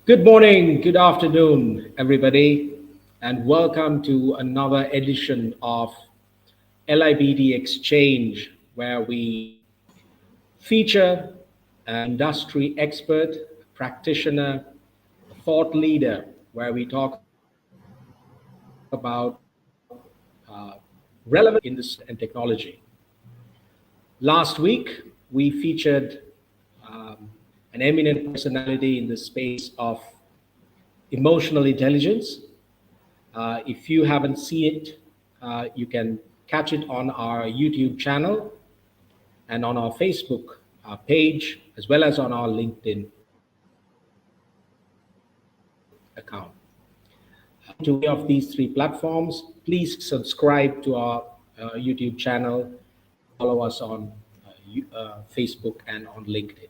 Good morning, good afternoon, everybody, and welcome to another edition of LIBT Exchange, where we feature an industry expert, practitioner, thought leader, where we talk about relevant industry and technology. Last week, we featured an eminent personality in the space of emotional intelligence. If you haven't seen it, you can catch it on our YouTube channel and on our Facebook page, as well as on our LinkedIn account. To any of these three platforms, please subscribe to our YouTube channel, follow us on Facebook and on LinkedIn.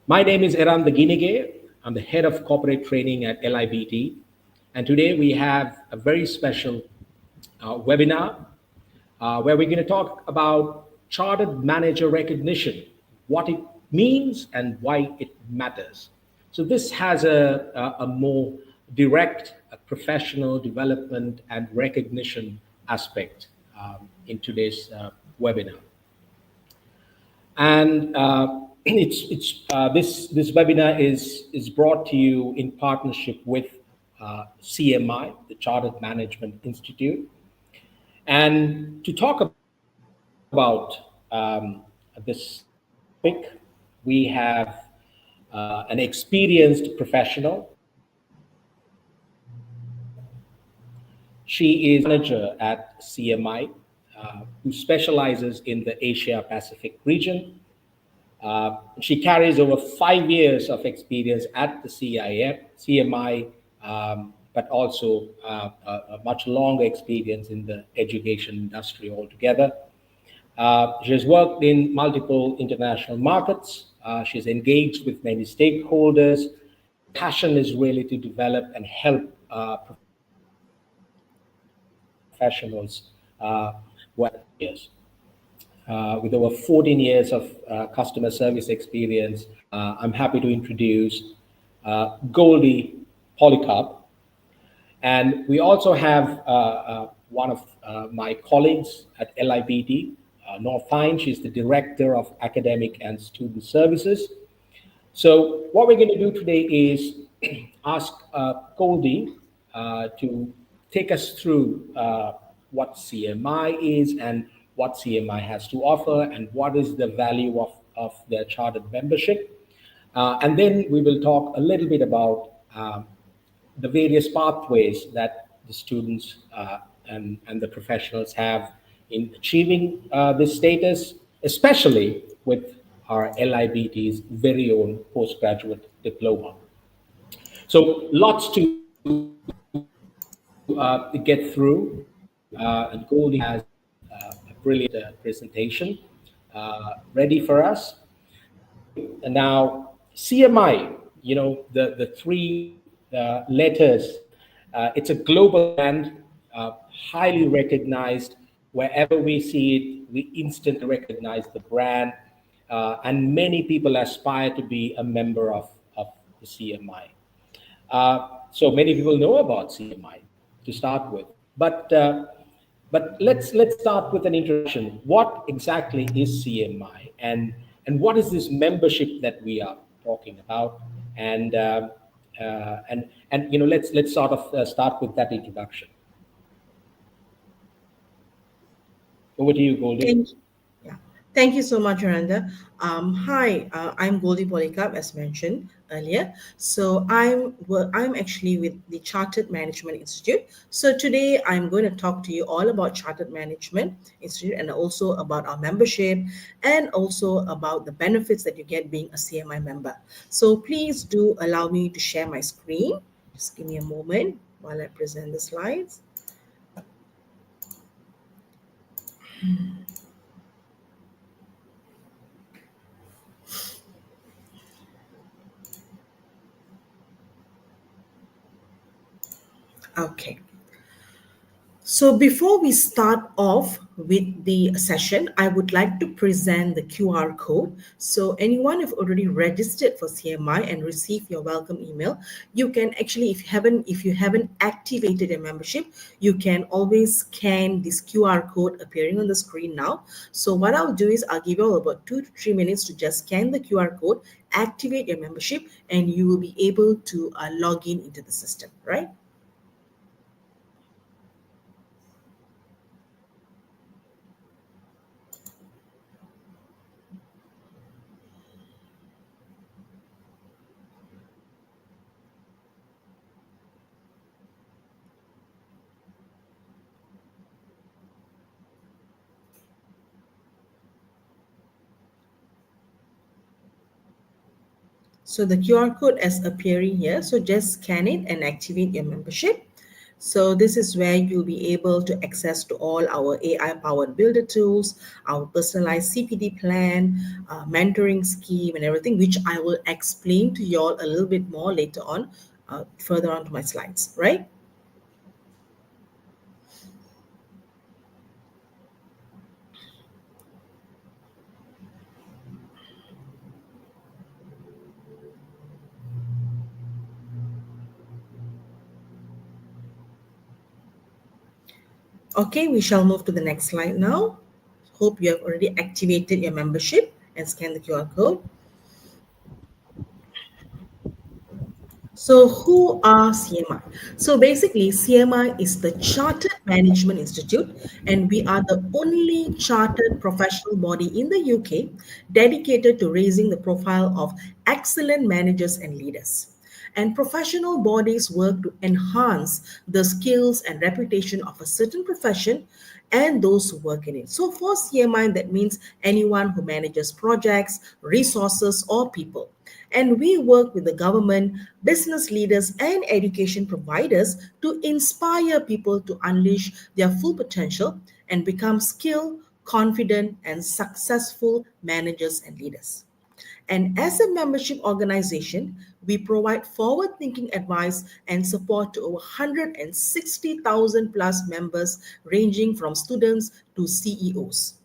My name is Eran Ginige. I'm the head of corporate training at LIBT. And today we have a very special webinar where we're going to talk about chartered manager recognition, what it means and why it matters. So this has a more direct professional development and recognition aspect in today's webinar. And this webinar is brought to you in partnership with CMI, the Chartered Management Institute. And to talk about this topic, we have an experienced professional. She is manager at CMI, who specializes in the Asia Pacific region. She carries over 5 years of experience at the CMI, but also a much longer experience in the education industry altogether. She has worked in multiple international markets. She's engaged with many stakeholders. Passion is really to develop and help professionals with over 14 years of customer service experience. I'm happy to introduce Goldie Polycarp. And we also have one of my colleagues at LIBT, Northine. She's the Director of Academic and Student Services. So what we're going to do today is ask Goldie to take us through what CMI is and what CMI has to offer and what is the value of their chartered membership. And then we will talk a little bit about the various pathways that the students and the professionals have in achieving this status, especially with our LIBT's very own postgraduate diploma. So lots to get through, and Goldie has a brilliant presentation ready for us. And now CMI, you know, the three letters, it's a global brand, highly recognized. Wherever we see it, we instantly recognize the brand, and many people aspire to be a member of the CMI. So many people know about CMI to start with, but let's start with an introduction. What exactly is CMI, and what is this membership that we are talking about? And you know, let's sort of start with that introduction. Over to you, Goldie. Thank you so much, Aranda. Hi, I'm Goldie Polycarp, as mentioned earlier. I'm actually with the Chartered Management Institute. So today I'm going to talk to you all about Chartered Management Institute and also about our membership and also about the benefits that you get being a CMI member. So please do allow me to share my screen. Just give me a moment while I present the slides. Okay. So before we start off with the session, I would like to present the QR code. So anyone who've already registered for CMI and received your welcome email, you can actually, if you haven't activated your membership, you can always scan this QR code appearing on the screen now. So what I'll do is I'll give you all about 2 to 3 minutes to just scan the QR code, activate your membership, and you will be able to log in into the system, right? So the QR code is appearing here. So just scan it and activate your membership. So this is where you'll be able to access to all our AI powered builder tools, our personalized CPD plan, mentoring scheme and everything, which I will explain to you all a little bit more later on, further on to my slides, right? Okay, we shall move to the next slide now. Hope you have already activated your membership and scanned the QR code. So, who are CMI? So, basically, CMI is the Chartered Management Institute, and we are the only chartered professional body in the UK dedicated to raising the profile of excellent managers and leaders. And professional bodies work to enhance the skills and reputation of a certain profession and those who work in it. So, for CMI, that means anyone who manages projects, resources, or people. And we work with the government, business leaders, and education providers to inspire people to unleash their full potential and become skilled, confident, and successful managers and leaders. And as a membership organization, we provide forward thinking advice and support to over 160,000 plus members, ranging from students to CEOs.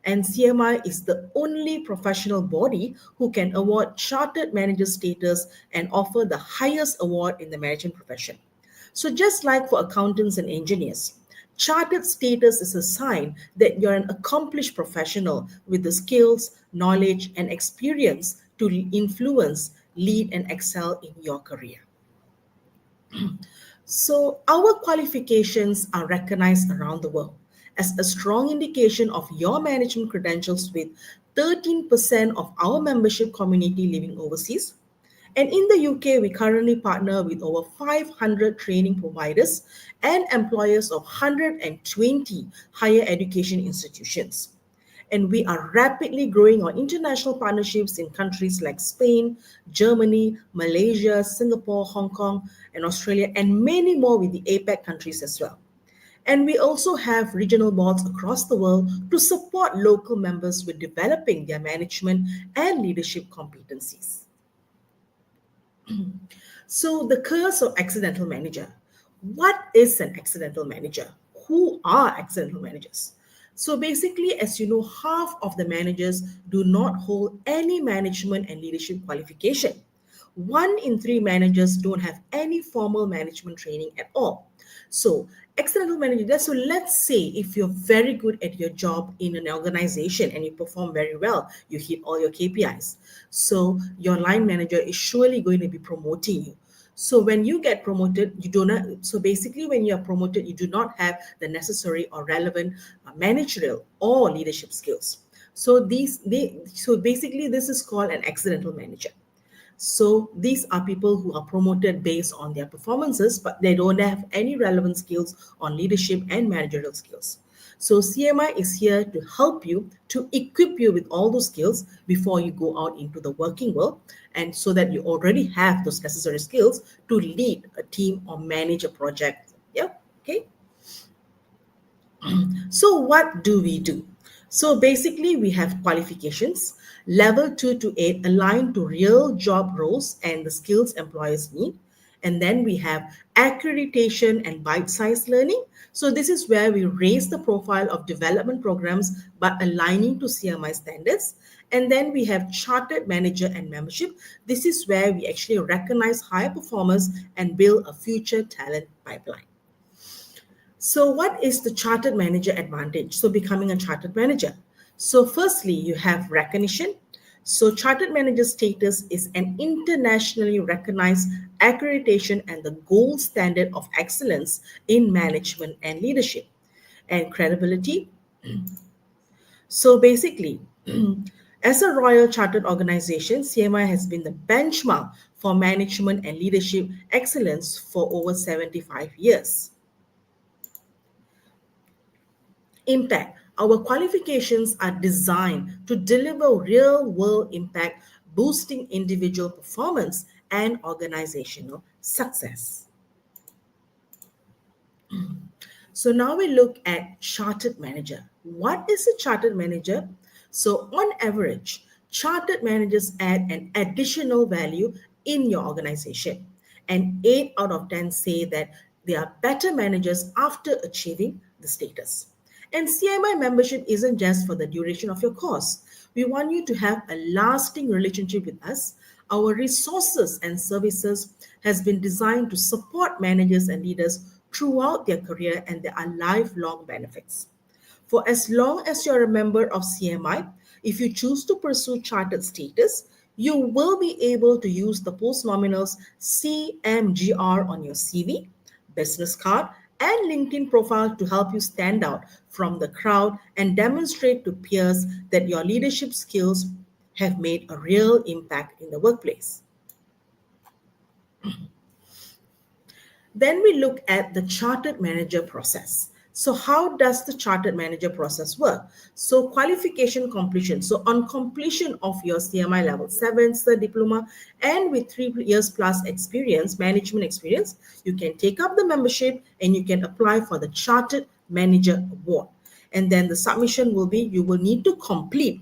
And CMI is the only professional body who can award chartered manager status and offer the highest award in the management profession. So, just like for accountants and engineers, chartered status is a sign that you're an accomplished professional with the skills, knowledge, and experience to influence, lead, and excel in your career. So, our qualifications are recognized around the world as a strong indication of your management credentials, with 13% of our membership community living overseas. And in the UK, we currently partner with over 500 training providers and employers of 120 higher education institutions. And we are rapidly growing our international partnerships in countries like Spain, Germany, Malaysia, Singapore, Hong Kong, and Australia, and many more with the APAC countries as well. And we also have regional boards across the world to support local members with developing their management and leadership competencies. So, the curse of accidental manager. What is an accidental manager? Who are accidental managers? So, basically, as you know, half of the managers do not hold any management and leadership qualification. 1 in 3 managers don't have any formal management training at all. So, accidental manager. So, let's say if you're very good at your job in an organization and you perform very well, you hit all your KPIs. So, your line manager is surely going to be promoting you. So when you get promoted, you do not. So basically, when you are promoted, you do not have the necessary or relevant managerial or leadership skills. So basically this is called an accidental manager. So these are people who are promoted based on their performances, but they don't have any relevant skills on leadership and managerial skills. So CMI is here to help you, to equip you with all those skills before you go out into the working world, and so that you already have those necessary skills to lead a team or manage a project. Yeah. Okay. So, what do we do? So, basically, we have qualifications level 2 to 8 aligned to real job roles and the skills employers need. And then we have accreditation and bite sized learning. So, this is where we raise the profile of development programs but aligning to CMI standards. And then we have chartered manager and membership. This is where we actually recognize high performers and build a future talent pipeline. So, what is the chartered manager advantage? So, becoming a chartered manager. So, firstly, you have recognition. So, chartered manager status is an internationally recognized accreditation and the gold standard of excellence in management and leadership. And credibility. So, basically, as a Royal Chartered Organization, CMI has been the benchmark for management and leadership excellence for over 75 years. Impact. Our qualifications are designed to deliver real world impact, boosting individual performance and organizational success. So now we look at chartered manager. What is a chartered manager? So on average, chartered managers add an additional value in your organization. And 8 out of 10 say that they are better managers after achieving the status. And CMI membership isn't just for the duration of your course. We want you to have a lasting relationship with us. Our resources and services has been designed to support managers and leaders throughout their career, and there are lifelong benefits. For as long as you're a member of CMI, if you choose to pursue chartered status, you will be able to use the postnominals CMGR on your CV, business card, and LinkedIn profile to help you stand out from the crowd and demonstrate to peers that your leadership skills have made a real impact in the workplace. Then we look at the chartered manager process. So, how does the chartered manager process work? So, qualification completion. So, on completion of your CMI level 7 cert diploma and with 3 years plus experience, management experience, you can take up the membership and you can apply for the chartered manager award. And then the submission will be you will need to complete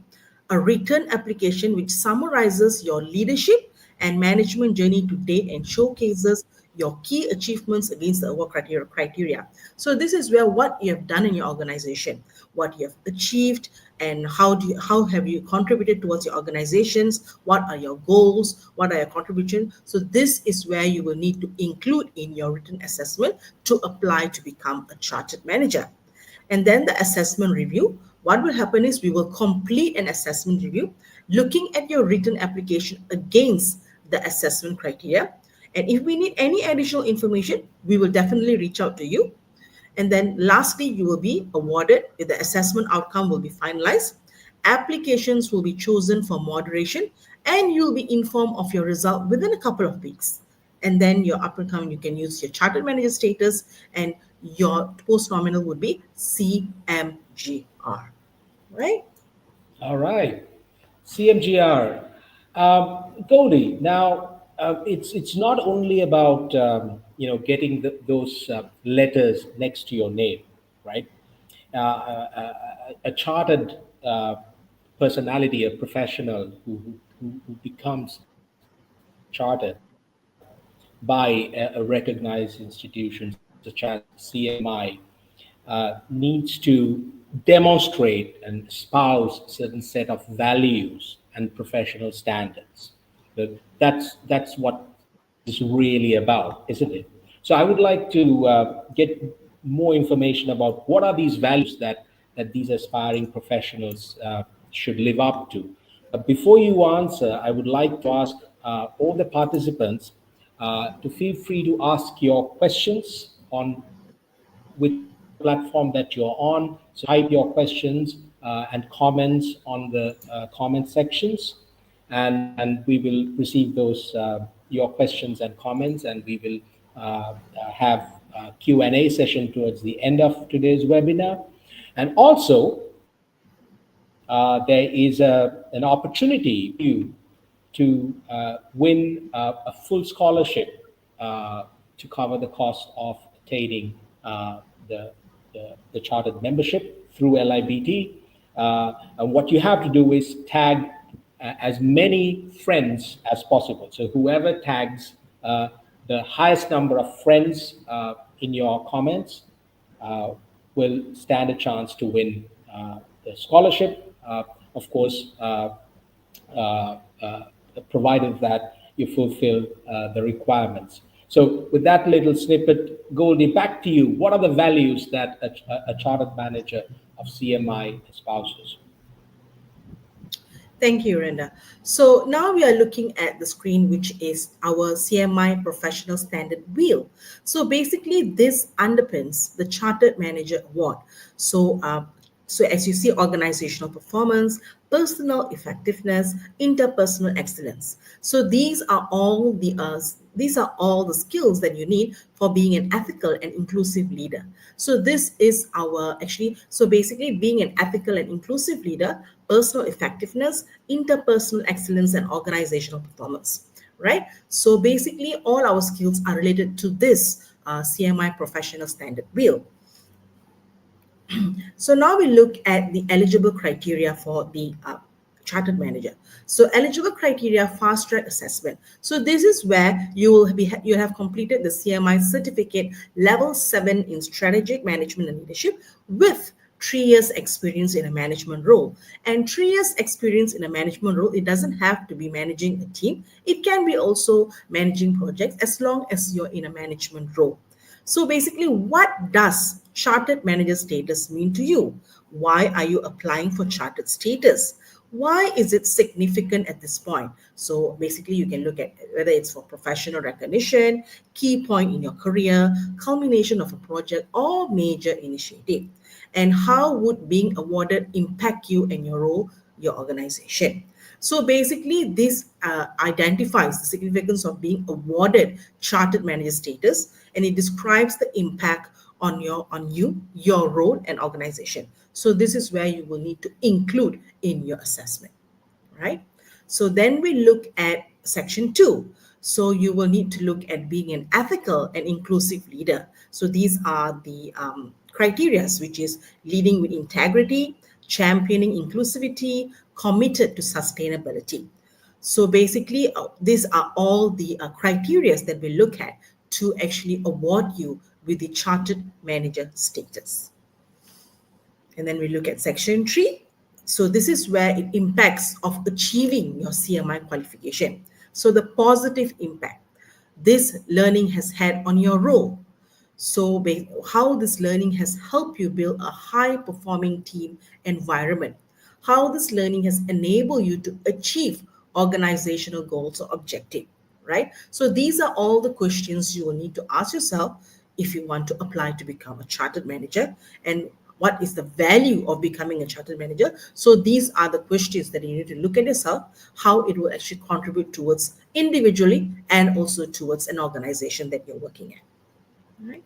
a written application which summarizes your leadership and management journey to date and showcases your key achievements against the award criteria. So this is where what you have done in your organization, what you have achieved, and how have you contributed towards your organizations, what are your goals, what are your contributions. So this is where you will need to include in your written assessment to apply to become a chartered manager. And then the assessment review. What will happen is we will complete an assessment review looking at your written application against the assessment criteria. And if we need any additional information, we will definitely reach out to you. And then lastly, you will be awarded if the assessment outcome will be finalized. Applications will be chosen for moderation and you'll be informed of your result within a couple of weeks. And then your up and coming, you can use your chartered manager status and your post nominal would be CMGR, right? All right. CMGR. Goldie, now it's not only about getting those letters next to your name, right? A chartered personality, a professional who becomes chartered by a recognized institution such as CMI needs to demonstrate and espouse certain set of values and professional standards. But that's what this is really about, isn't it? So I would like to get more information about what are these values that these aspiring professionals should live up to. But before you answer, I would like to ask all the participants to feel free to ask your questions on whichever platform that you're on. So type your questions and comments on the comment sections, and we will receive those your questions and comments, and we will have a Q&A session towards the end of today's webinar. And also, there is an opportunity for you to win a full scholarship to cover the cost of attaining the, the chartered membership through LIBT. And what you have to do is tag as many friends as possible. So whoever tags the highest number of friends in your comments will stand a chance to win the scholarship. Of course, provided that you fulfill the requirements. So with that little snippet, Goldie, back to you. What are the values that a chartered manager of CMI espouses? Thank you, Renda. So now we are looking at the screen, which is our CMI Professional Standard Wheel. So basically, this underpins the Chartered Manager Award. So as you see, organizational performance, personal effectiveness, interpersonal excellence. So these are all the skills that you need for being an ethical and inclusive leader. So this is so basically being an ethical and inclusive leader, personal effectiveness, interpersonal excellence, and organizational performance, right? So basically all our skills are related to this CMI Professional Standard Wheel. So now we look at the eligible criteria for the chartered manager. So eligible criteria, fast track assessment. So this is where you have completed the CMI certificate level 7 in strategic management and leadership with 3 years experience in a management role. And 3 years experience in a management role, it doesn't have to be managing a team. It can be also managing projects as long as you're in a management role. So basically, what does chartered manager status mean to you? Why are you applying for chartered status? Why is it significant at this point? So basically, you can look at whether it's for professional recognition, key point in your career, culmination of a project, or major initiative. And how would being awarded impact you and your role, your organization? So basically, this identifies the significance of being awarded chartered manager status, and it describes the impact on you, your role, and organization. So this is where you will need to include in your assessment, right? So then we look at section 2. So you will need to look at being an ethical and inclusive leader. So these are the criteria, which is leading with integrity, championing inclusivity, committed to sustainability. So basically, these are all the criteria that we look at to actually award you with the chartered manager status. And then we look at section 3. So this is where it impacts of achieving your CMI qualification. So the positive impact this learning has had on your role. So how this learning has helped you build a high performing team environment. How this learning has enabled you to achieve organizational goals or objective, right? So these are all the questions you will need to ask yourself if you want to apply to become a chartered manager, and what is the value of becoming a chartered manager. So these are the questions that you need to look at yourself, how it will actually contribute towards individually and also towards an organization that you're working at. Right?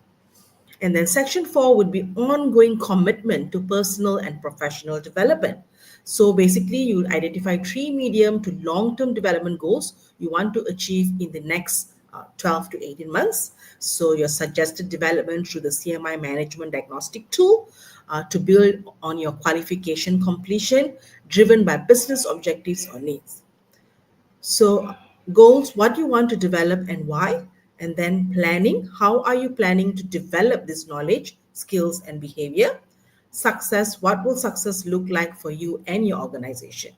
And then section 4 would be ongoing commitment to personal and professional development. So basically, you will identify 3 medium to long-term development goals you want to achieve in the next 12 to 18 months. So your suggested development through the CMI Management Diagnostic tool to build on your qualification completion driven by business objectives or needs. So goals, what you want to develop and why, and then planning, how are you planning to develop this knowledge, skills, and behavior? Success, what will success look like for you and your organization?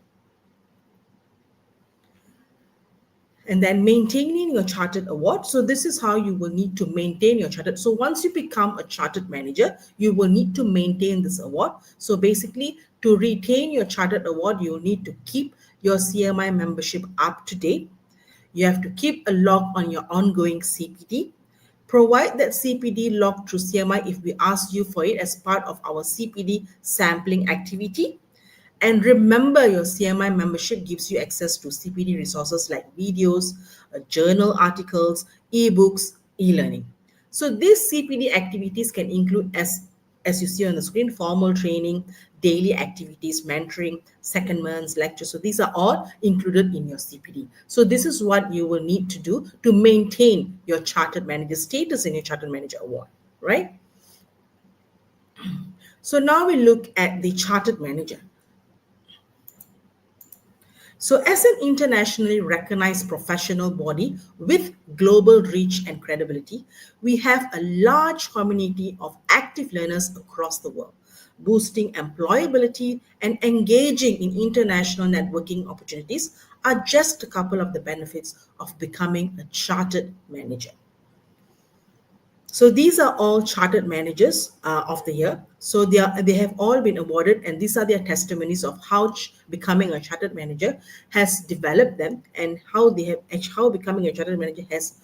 And then maintaining your chartered award. So this is how you will need to maintain your chartered. So once you become a chartered manager, you will need to maintain this award. So basically, to retain your chartered award, you will need to keep your CMI membership up to date. You have to keep a log on your ongoing CPD. Provide that CPD log through CMI if we ask you for it as part of our CPD sampling activity. And remember, your CMI membership gives you access to CPD resources like videos, journal articles, ebooks, e-learning. So these CPD activities can include, as you see on the screen, formal training, daily activities, mentoring, secondments, lectures. So these are all included in your CPD. So this is what you will need to do to maintain your chartered manager status in your chartered manager award, right? So now we look at the chartered manager. So, as an internationally recognized professional body with global reach and credibility, we have a large community of active learners across the world, boosting employability and engaging in international networking opportunities are just a couple of the benefits of becoming a chartered manager. So these are all chartered managers of the year. So they have all been awarded, and these are their testimonies of how becoming a chartered manager has developed them, and how becoming a chartered manager has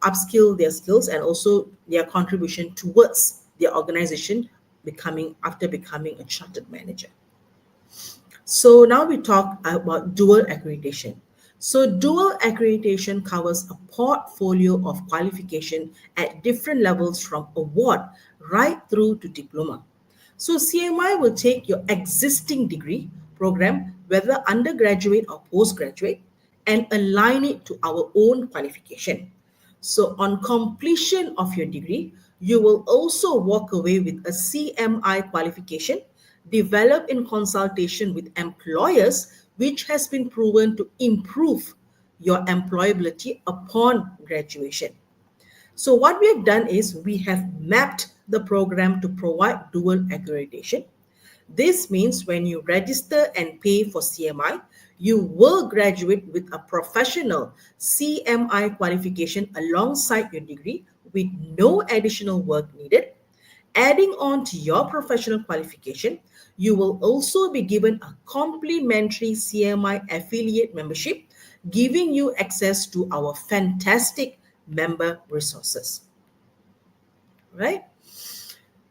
upskilled their skills and also their contribution towards their organization becoming a chartered manager. So now we talk about dual accreditation. So dual accreditation covers a portfolio of qualification at different levels from award right through to diploma. So CMI will take your existing degree program, whether undergraduate or postgraduate, and align it to our own qualification. So, on completion of your degree, you will also walk away with a CMI qualification developed in consultation with employers, which has been proven to improve your employability upon graduation. So, what we have done is we have mapped the program to provide dual accreditation. This means when you register and pay for CMI, you will graduate with a professional CMI qualification alongside your degree with no additional work needed. Adding on to your professional qualification, you will also be given a complimentary CMI affiliate membership, giving you access to our fantastic member resources. Right?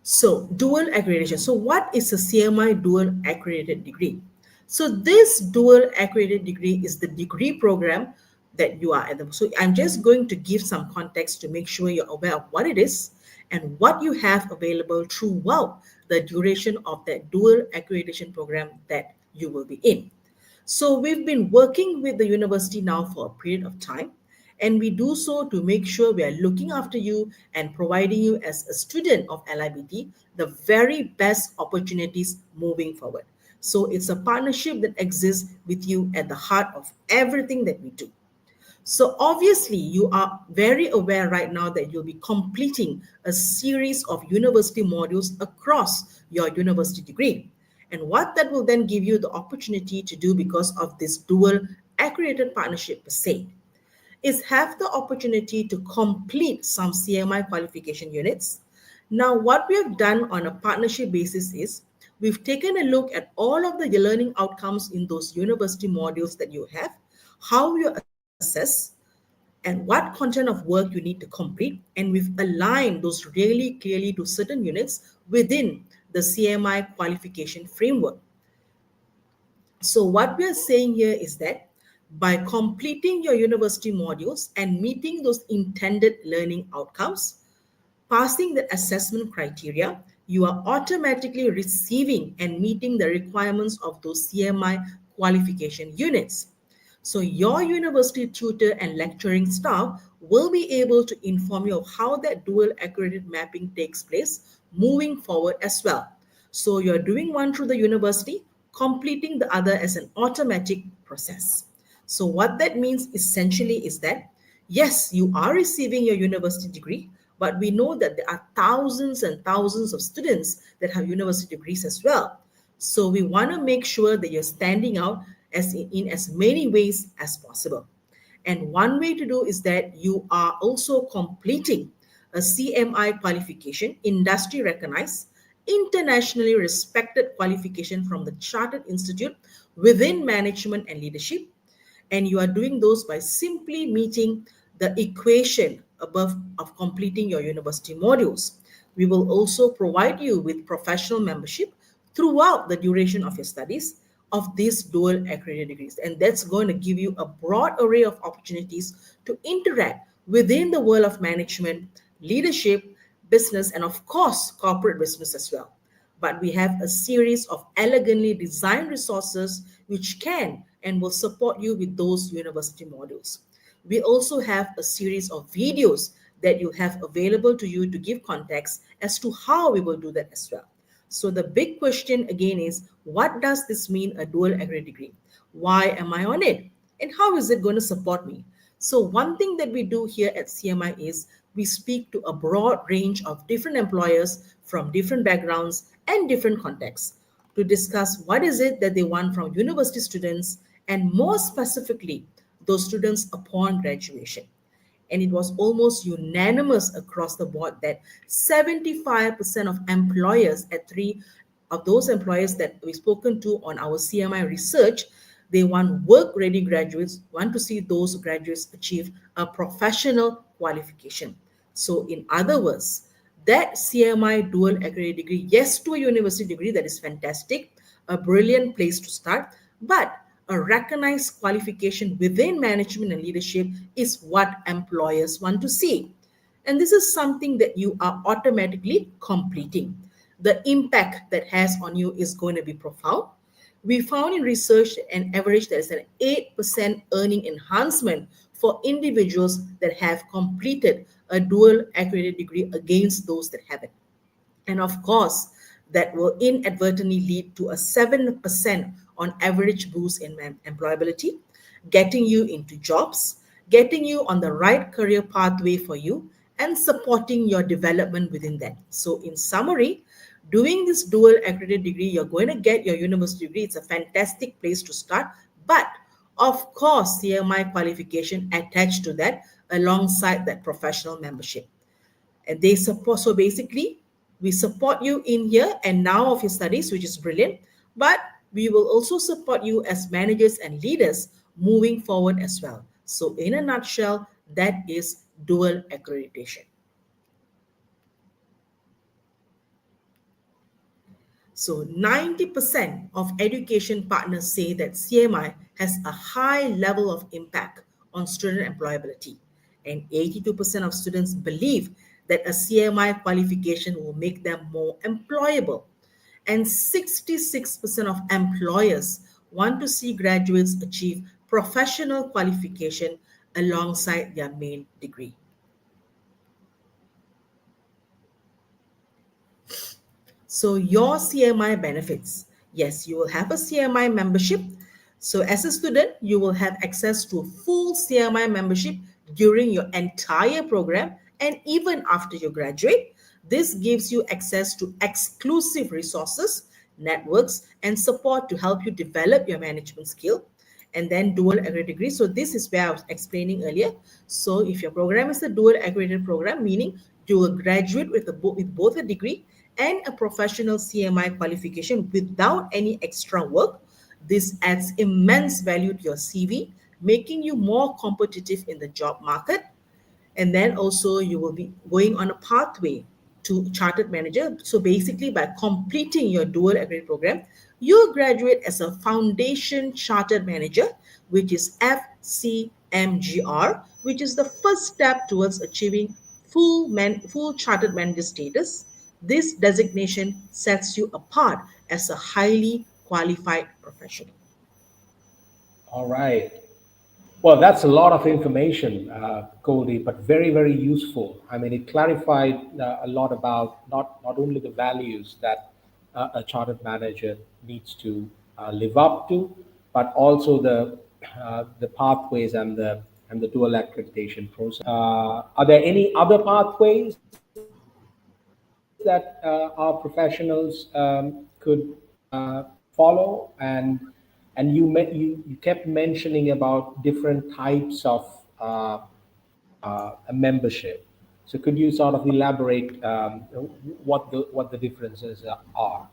So, dual accreditation. So, what is a CMI dual accredited degree? So, this dual accredited degree is the degree program that you are at. So, I'm just going to give some context to make sure you're aware of what it is and what you have available throughout the duration of that dual accreditation program that you will be in. So, we've been working with the university now for a period of time, and we do so to make sure we are looking after you and providing you as a student of LIBT the very best opportunities moving forward. So it's a partnership that exists with you at the heart of everything that we do. So obviously, you are very aware right now that you'll be completing a series of university modules across your university degree. And what that will then give you the opportunity to do because of this dual accredited partnership per se is have the opportunity to complete some CMI qualification units. Now, what we have done on a partnership basis is we've taken a look at all of the learning outcomes in those university modules that you have, how you assess, and what content of work you need to complete. And we've aligned those really clearly to certain units within the CMI qualification framework. So, what we are saying here is that by completing your university modules and meeting those intended learning outcomes, passing the assessment criteria, you are automatically receiving and meeting the requirements of those CMI qualification units. So, your university tutor and lecturing staff will be able to inform you of how that dual accredited mapping takes place moving forward as well. So, you're doing one through the university, completing the other as an automatic process. So, what that means essentially is that yes, you are receiving your university degree, but we know that there are thousands and thousands of students that have university degrees as well. So we want to make sure that you're standing out in as many ways as possible. And one way to do is that you are also completing a CMI qualification, industry recognized, internationally respected qualification from the Chartered Institute within management and leadership, and you are doing those by simply meeting the equation above of completing your university modules. We will also provide you with professional membership throughout the duration of your studies of these dual accredited degrees. And that's going to give you a broad array of opportunities to interact within the world of management, leadership, business, and of course, corporate business as well. But we have a series of elegantly designed resources which can and will support you with those university modules. We also have a series of videos that you have available to you to give context as to how we will do that as well. So the big question again is, what does this mean, a dual accredited degree? Why am I on it? And how is it going to support me? So one thing that we do here at CMI is we speak to a broad range of different employers from different backgrounds and different contexts to discuss what is it that they want from university students, and more specifically, those students upon graduation. And it was almost unanimous across the board that 75% of employers at three of those employers that we've spoken to on our CMI research, they want work ready graduates, want to see those graduates achieve a professional qualification. So, in other words, that CMI dual accredited degree, yes, to a university degree, that is fantastic, a brilliant place to start, but a recognized qualification within management and leadership is what employers want to see. And this is something that you are automatically completing. The impact that has on you is going to be profound. We found in research an average there is an 8% earning enhancement for individuals that have completed a dual accredited degree against those that haven't. And of course, that will inadvertently lead to a 7% on average boost in employability, getting you into jobs, getting you on the right career pathway for you, and supporting your development within that. So, in summary, doing this dual accredited degree, you're going to get your university degree. It's a fantastic place to start. But of course, CMI qualification attached to that alongside that professional membership. And they support, so basically, we support you in here and now of your studies, which is brilliant. But we will also support you as managers and leaders moving forward as well. So, in a nutshell, that is dual accreditation. So 90% of education partners say that CMI has a high level of impact on student employability. And 82% of students believe that a CMI qualification will make them more employable. And 66% of employers want to see graduates achieve professional qualification alongside their main degree. So your CMI benefits. Yes, you will have a CMI membership. So as a student, you will have access to full CMI membership during your entire program and even after you graduate. This gives you access to exclusive resources, networks, and support to help you develop your management skill. And then dual accredited degree. So this is where I was explaining earlier. So if your program is a dual accredited program, meaning you will graduate with both a degree and a professional CMI qualification without any extra work. This adds immense value to your CV, making you more competitive in the job market. And then also you will be going on a pathway to chartered manager. So basically, by completing your dual accredited program, you graduate as a foundation chartered manager, which is FCMGR, which is the first step towards achieving full chartered manager status. This designation sets you apart as a highly qualified professional. All right. Well, that's a lot of information, Goldie, but very, very useful. I mean, it clarified a lot about not only the values that a chartered manager needs to live up to, but also the pathways and the dual accreditation process. Are there any other pathways that our professionals could follow? And you kept mentioning about different types of a membership. So could you sort of elaborate what the differences are?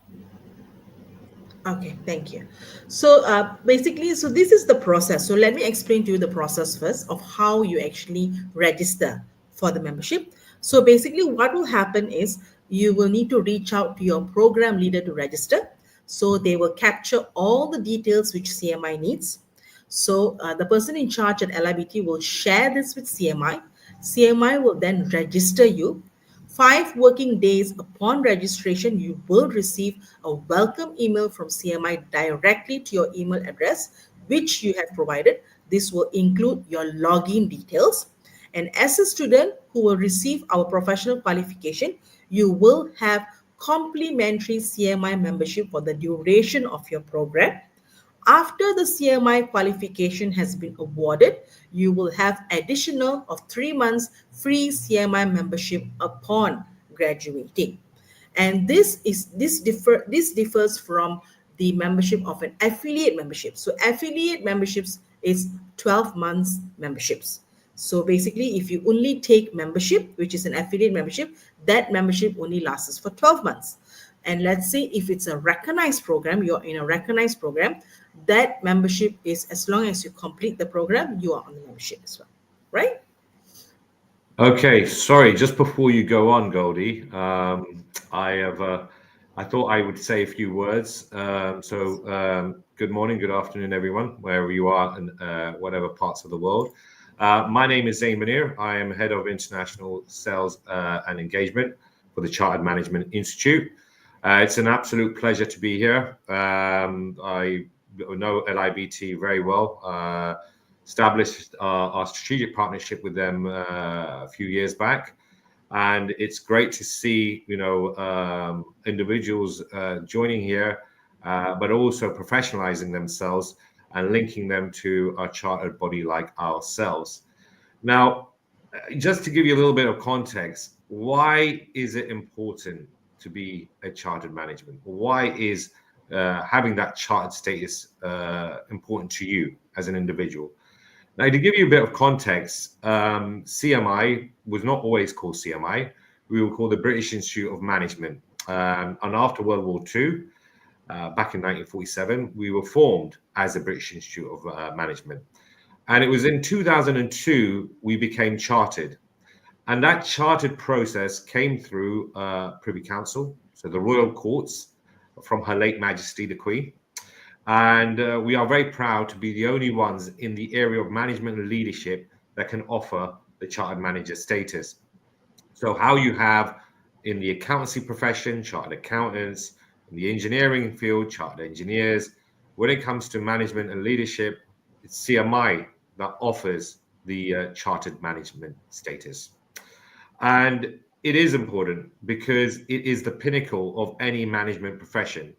Okay, thank you. So basically, so this is the process. So let me explain to you the process first of how you actually register for the membership. So basically, what will happen is you will need to reach out to your program leader to register. So they will capture all the details which CMI needs. So the person in charge at LIBT will share this with CMI. CMI will then register you. 5 working days upon registration, you will receive a welcome email from CMI directly to your email address, which you have provided. This will include your login details. And as a student who will receive our professional qualification, you will have complimentary CMI membership for the duration of your program. After the CMI qualification has been awarded, you will have additional of 3 months free CMI membership upon graduating. And this differs from the membership of an affiliate membership. So affiliate memberships is 12 months memberships. So basically, if you only take membership, which is an affiliate membership, that membership only lasts for 12 months. And let's say if it's a recognized program, you're in a recognized program, that membership is as long as you complete the program, you are on the membership as well, right? Okay, sorry, just before you go on, Goldie, I thought I would say a few words. Good morning, good afternoon, everyone, wherever you are in whatever parts of the world. My name is Zain Munir. I am Head of International Sales and Engagement for the Chartered Management Institute. It's an absolute pleasure to be here. I know LIBT very well. Established our strategic partnership with them a few years back, and it's great to see individuals joining here, but also professionalizing themselves and linking them to a chartered body like ourselves. Now, just to give you a little bit of context, why is it important to be a chartered management? Why is having that chartered status important to you as an individual? Now, to give you a bit of context, CMI was not always called CMI. We were called the British Institute of Management. And after World War II, back in 1947, we were formed as the British Institute of Management. And it was in 2002 we became chartered. And that chartered process came through Privy Council, so the royal courts, from Her late Majesty the Queen. And we are very proud to be the only ones in the area of management and leadership that can offer the chartered manager status. So how you have in the accountancy profession, chartered accountants, in the engineering field, chartered engineers, when it comes to management and leadership, it's CMI that offers the chartered management status. And it is important because it is the pinnacle of any management profession.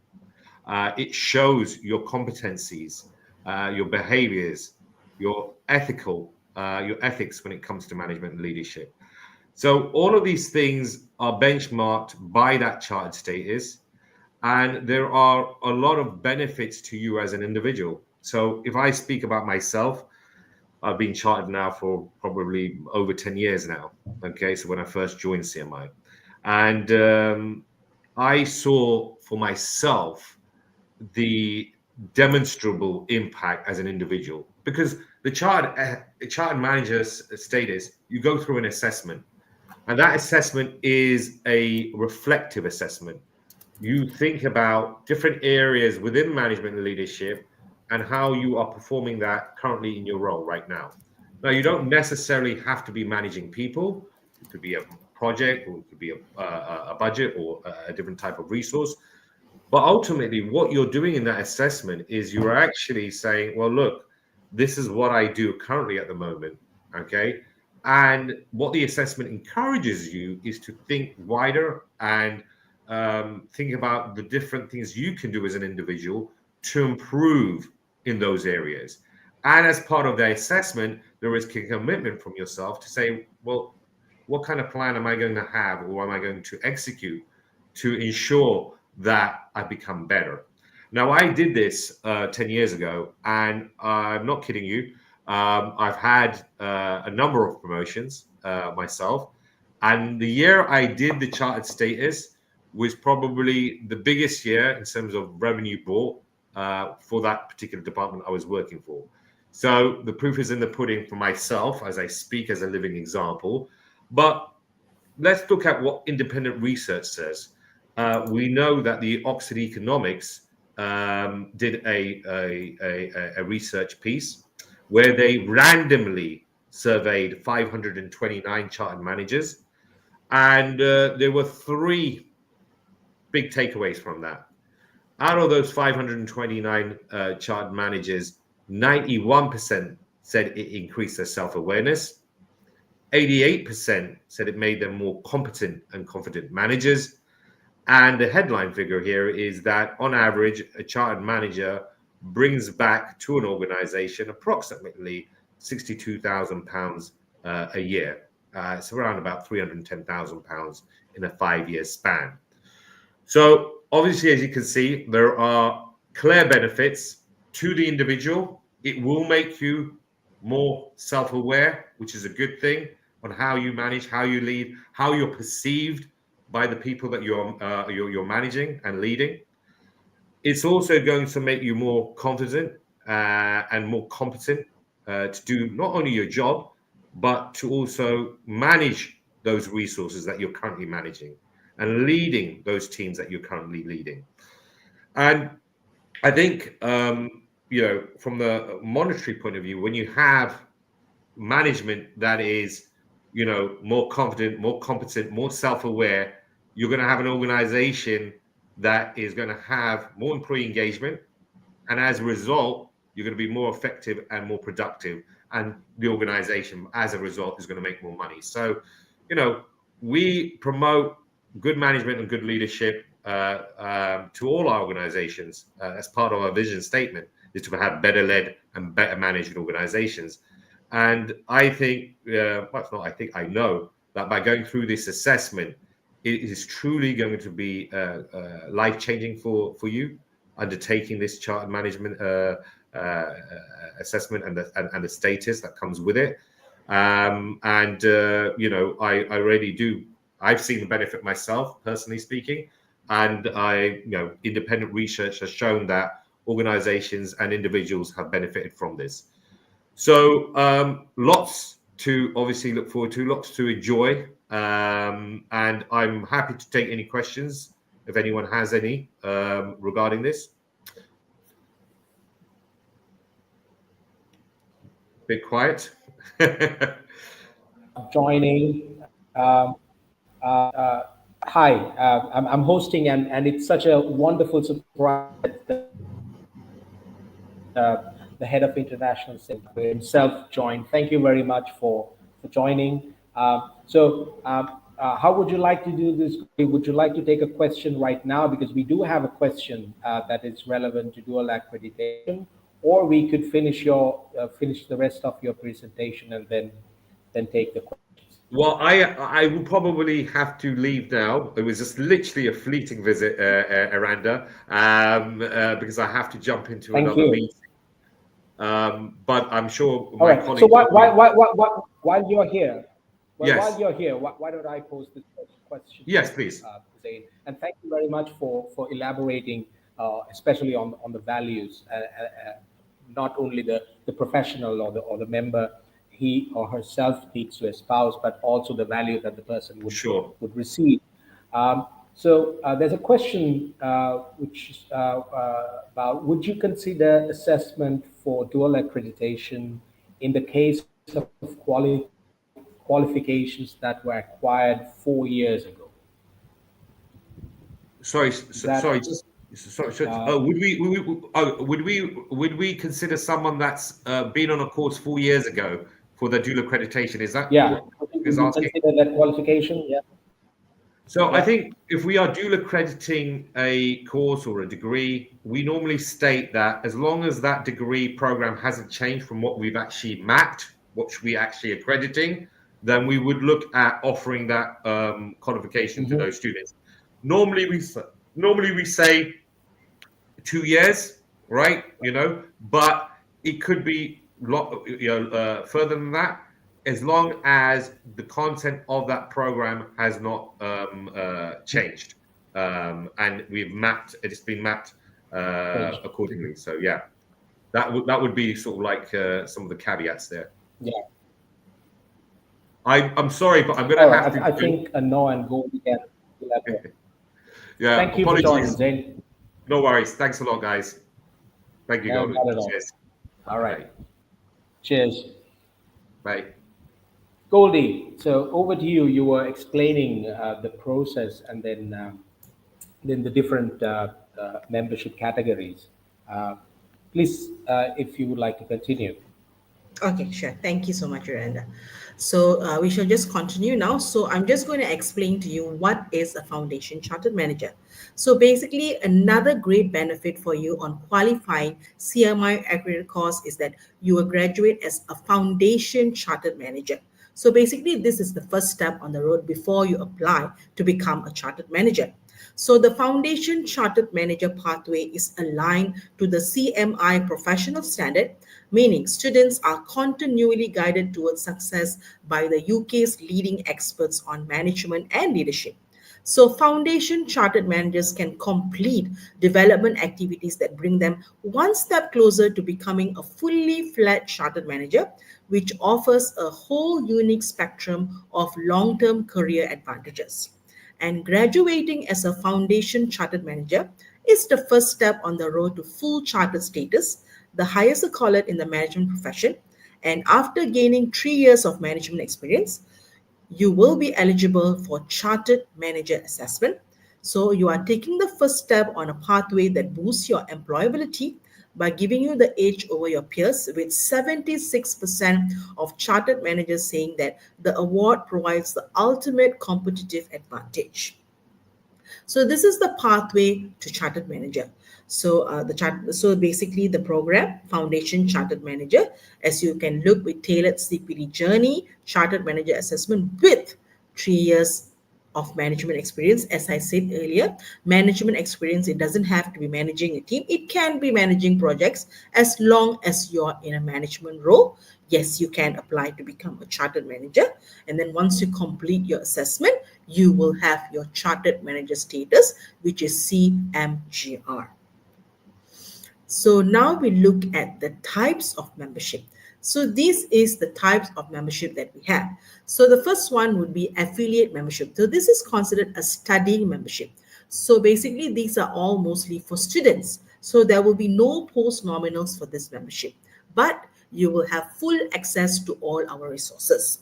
It shows your competencies, your behaviors, your ethics when it comes to management and leadership. So all of these things are benchmarked by that chartered status, and there are a lot of benefits to you as an individual. So if I speak about myself, I've been chartered now for probably over 10 years now. Okay, so when I first joined CMI, and I saw for myself the demonstrable impact as an individual, because the chartered manager's status, you go through an assessment, and that assessment is a reflective assessment. You think about different areas within management and leadership and how you are performing that currently in your role right now. Now, you don't necessarily have to be managing people. It could be a project, or it could be a budget, or a different type of resource. But ultimately, what you're doing in that assessment is you're actually saying, well, look, this is what I do currently at the moment, okay? And what the assessment encourages you is to think wider and think about the different things you can do as an individual to improve in those areas. And as part of the assessment, there is a commitment from yourself to say, well, what kind of plan am I going to have, or am I going to execute to ensure that I become better? Now, I did this 10 years ago, and I'm not kidding you. I've had a number of promotions myself. And the year I did the chartered status was probably the biggest year in terms of revenue brought for that particular department I was working for. So the proof is in the pudding for myself as I speak as a living example. But let's look at what independent research says. We know that the Oxford Economics did a research piece where they randomly surveyed 529 chartered managers, and there were three big takeaways from that. Out of those 529 chartered managers, 91% said it increased their self-awareness. 88% said it made them more competent and confident managers. And the headline figure here is that on average, a chartered manager brings back to an organization approximately £62,000 a year. It's around about £310,000 in a 5-year span. So obviously, as you can see, there are clear benefits to the individual. It will make you more self-aware, which is a good thing, on how you manage, how you lead, how you're perceived by the people that you're managing and leading. It's also going to make you more confident and more competent to do not only your job, but to also manage those resources that you're currently managing and leading those teams that you're currently leading. And I think, from the monetary point of view, when you have management that is, more confident, more competent, more self-aware, you're going to have an organization that is going to have more employee engagement. And as a result, you're going to be more effective and more productive. And the organization, as a result, is going to make more money. So, we promote good management and good leadership to all our organizations as part of our vision statement, is to have better led and better managed organizations. And I think, I know that by going through this assessment, it is truly going to be life-changing for you, undertaking this chartered management assessment and the status that comes with it. I really do. I've seen the benefit myself, personally speaking, and independent research has shown that organizations and individuals have benefited from this. So lots to obviously look forward to, lots to enjoy, and I'm happy to take any questions if anyone has any regarding this. Bit quiet. Joining. Hi, I'm hosting, and it's such a wonderful surprise that the head of international sales himself joined. Thank you very much for joining. How would you like to do this? Would you like to take a question right now? Because we do have a question that is relevant to dual accreditation, or we could finish the rest of your presentation and then take the questions. Well, I will probably have to leave now. It was just literally a fleeting visit, Aranda, because I have to jump into another meeting. But I'm sure my colleagues. So while you're here, yes. why don't I pose this question? Yes, please. Zain? And thank you very much for elaborating, especially on the values, not only the professional or the member he or herself needs to espouse, but also the value that the person would receive. So there's a question which is about: would you consider assessment for dual accreditation in the case of qualifications that were acquired 4 years ago? Sorry. Would we consider someone that's been on a course 4 years ago for the dual accreditation? Is that consider that qualification? Yeah. So I think if we are dual accrediting a course or a degree, we normally state that as long as that degree program hasn't changed from what we've actually mapped, what we actually accrediting, then we would look at offering that qualification to those students. Normally we say 2 years, right? But it could be further than that, as long as the content of that program has not changed, and it's been mapped accordingly. So yeah, that would be sort of like some of the caveats there. Yeah. I'm sorry, but I'm going to have to. I think Noah and Goldie can elaborate. Yeah. Thank you for joining, Zain. No worries. Thanks a lot, guys. Thank you, Goldie. Not at all. Cheers. All right. Bye. Cheers. Bye. Goldie, so over to you. You were explaining the process and then the different membership categories. Uh, Please, if you would like to continue. Okay, sure. Thank you so much, Miranda. So we shall just continue now. So I'm just going to explain to you what is a foundation chartered manager. So basically, another great benefit for you on qualifying CMI accredited course is that you will graduate as a foundation chartered manager. So basically, this is the first step on the road before you apply to become a chartered manager. So the Foundation Chartered Manager pathway is aligned to the CMI professional standard, meaning students are continually guided towards success by the UK's leading experts on management and leadership. So, foundation chartered managers can complete development activities that bring them one step closer to becoming a fully fledged chartered manager, which offers a whole unique spectrum of long term career advantages. And graduating as a foundation chartered manager is the first step on the road to full chartered status, the highest accolade in the management profession. And after gaining 3 years of management experience, you will be eligible for chartered manager assessment. So you are taking the first step on a pathway that boosts your employability by giving you the edge over your peers, with 76% of chartered managers saying that the award provides the ultimate competitive advantage. So this is the pathway to chartered manager. So basically the program Foundation Chartered Manager, as you can look with tailored CPD journey, chartered manager assessment with 3 years of management experience. As I said earlier, management experience, it doesn't have to be managing a team. It can be managing projects as long as you're in a management role. Yes, you can apply to become a chartered manager. And then once you complete your assessment, you will have your chartered manager status, which is CMGR. So now we look at the types of membership. So this is the types of membership that we have. So the first one would be affiliate membership. So this is considered a studying membership. So basically these are all mostly for students. So there will be no post nominals for this membership, but you will have full access to all our resources.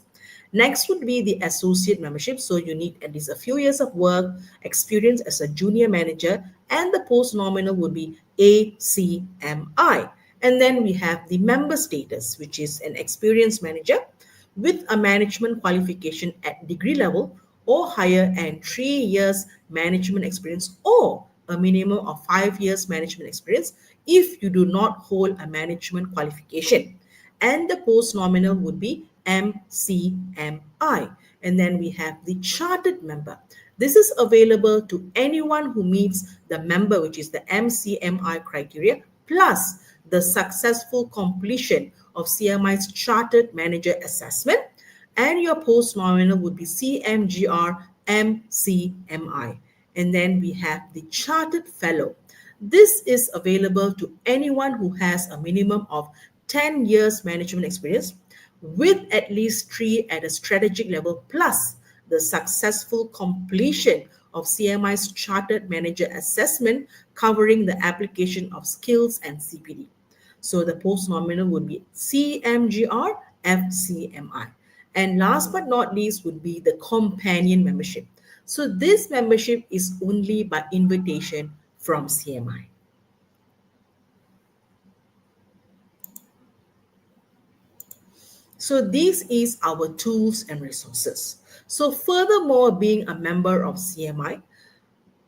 Next would be the associate membership. So you need at least a few years of work experience as a junior manager, and the post nominal would be ACMI. And then we have the member status, which is an experienced manager with a management qualification at degree level or higher and 3 years management experience, or a minimum of 5 years management experience if you do not hold a management qualification. And the post nominal would be MCMI. And then we have the chartered member. This is available to anyone who meets the member, which is the MCMI criteria, plus the successful completion of CMI's chartered manager assessment. And your post nominal would be CMGR MCMI. And then we have the chartered fellow. This is available to anyone who has a minimum of 10 years management experience with at least 3 at a strategic level, plus the successful completion of CMI's chartered manager assessment covering the application of skills and CPD. So the post nominal would be CMGR FCMI. And last but not least would be the companion membership. So this membership is only by invitation from CMI. So this is our tools and resources. So furthermore, being a member of CMI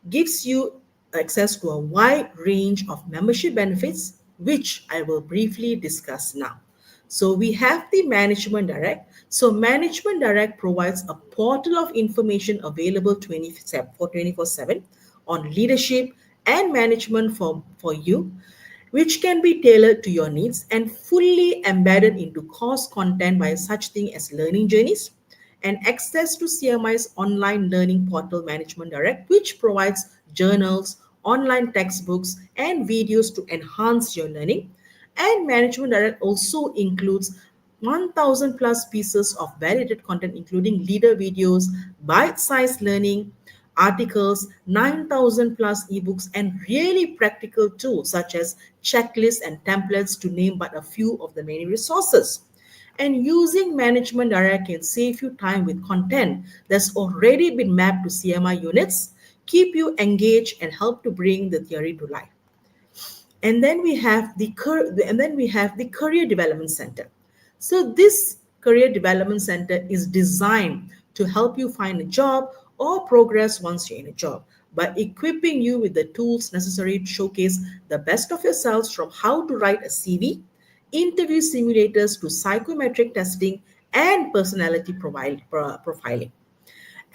gives you access to a wide range of membership benefits, which I will briefly discuss now. So we have the Management Direct. So Management Direct provides a portal of information available 24/7 on leadership and management for you, which can be tailored to your needs and fully embedded into course content by such thing as learning journeys, and access to CMI's online learning portal Management Direct, which provides journals, online textbooks, and videos to enhance your learning. And Management Direct also includes 1000 plus pieces of validated content, including leader videos, bite-sized learning, articles, 9,000 plus ebooks, and really practical tools such as checklists and templates, to name but a few of the many resources. And using Management Direct can save you time with content that's already been mapped to CMI units, keep you engaged, and help to bring the theory to life. And then we have the career development center. So this career development center is designed to help you find a job or progress once you're in a job, by equipping you with the tools necessary to showcase the best of yourselves, from how to write a CV, interview simulators, to psychometric testing and personality profiling.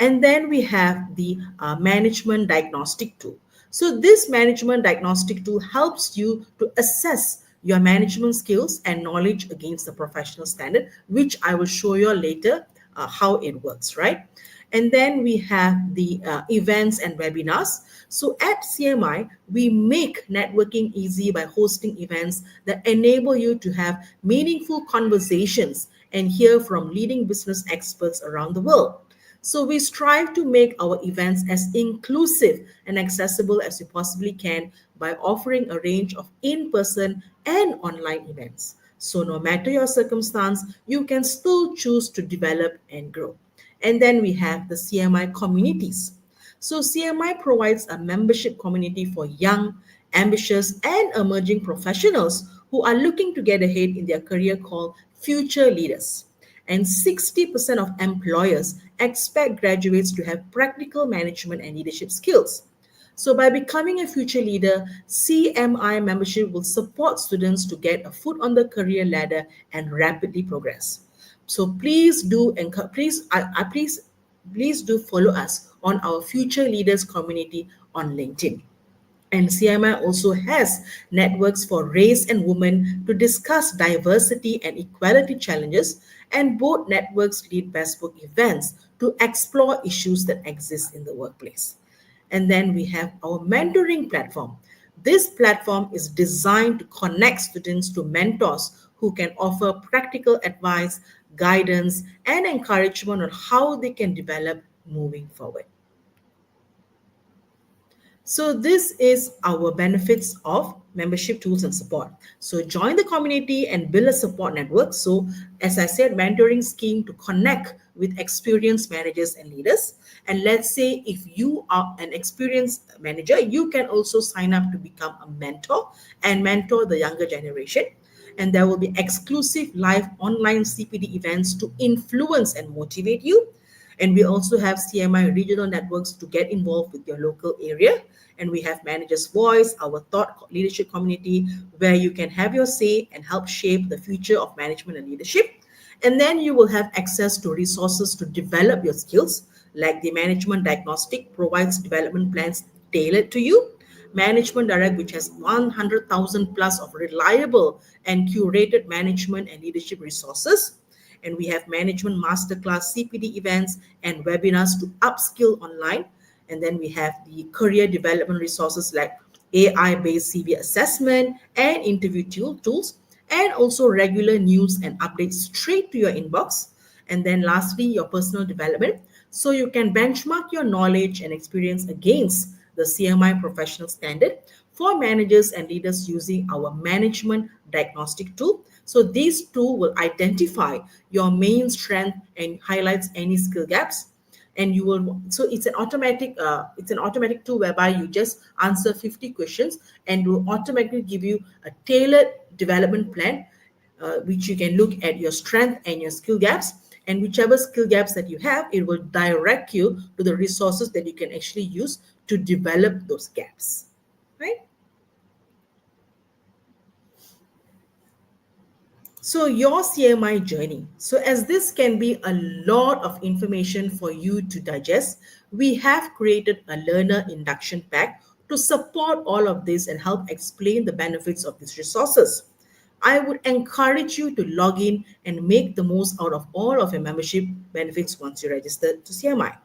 And then we have the management diagnostic tool. So this management diagnostic tool helps you to assess your management skills and knowledge against the professional standard, which I will show you later how it works, right? And then we have the events and webinars. So at CMI, we make networking easy by hosting events that enable you to have meaningful conversations and hear from leading business experts around the world. So we strive to make our events as inclusive and accessible as we possibly can by offering a range of in-person and online events. So no matter your circumstance, you can still choose to develop and grow. And then we have the CMI communities. So CMI provides a membership community for young, ambitious, and emerging professionals who are looking to get ahead in their career, called Future Leaders. And 60% of employers expect graduates to have practical management and leadership skills. So by becoming a future leader, CMI membership will support students to get a foot on the career ladder and rapidly progress. So please do follow us on our Future Leaders community on LinkedIn. And CMI also has networks for race and women to discuss diversity and equality challenges, and both networks lead bespoke events to explore issues that exist in the workplace. And then we have our mentoring platform. This platform is designed to connect students to mentors who can offer practical advice, guidance, and encouragement on how they can develop moving forward. So this is our benefits of membership tools and support. So join the community and build a support network. So as I said, mentoring scheme to connect with experienced managers and leaders. And let's say if you are an experienced manager, you can also sign up to become a mentor and mentor the younger generation. And there will be exclusive live online CPD events to influence and motivate you. And we also have CMI regional networks to get involved with your local area. And we have Managers Voice, our thought leadership community, where you can have your say and help shape the future of management and leadership. And then you will have access to resources to develop your skills, like the Management Diagnostic provides development plans tailored to you. Management Direct, which has 100,000 plus of reliable and curated management and leadership resources. And we have management masterclass, CPD events, and webinars to upskill online. And then we have the career development resources like AI-based CV assessment and interview tools, and also regular news and updates straight to your inbox. And then lastly, your personal development. So you can benchmark your knowledge and experience against the CMI professional standard for managers and leaders using our management diagnostic tool. So these two will identify your main strength and highlights any skill gaps. And you will, so it's an automatic tool whereby you just answer 50 questions and will automatically give you a tailored development plan, which you can look at your strength and your skill gaps. And whichever skill gaps that you have, it will direct you to the resources that you can actually use to develop those gaps, right? So your CMI journey. So as this can be a lot of information for you to digest, we have created a learner induction pack to support all of this and help explain the benefits of these resources. I would encourage you to log in and make the most out of all of your membership benefits once you register to CMI.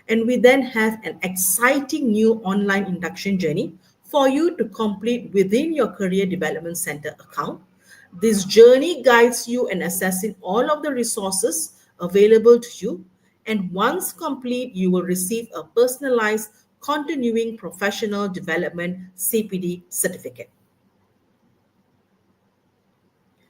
And we then have an exciting new online induction journey for you to complete within your Career Development Center account. This journey guides you in assessing all of the resources available to you And once complete, you will receive a personalized continuing professional development CPD certificate.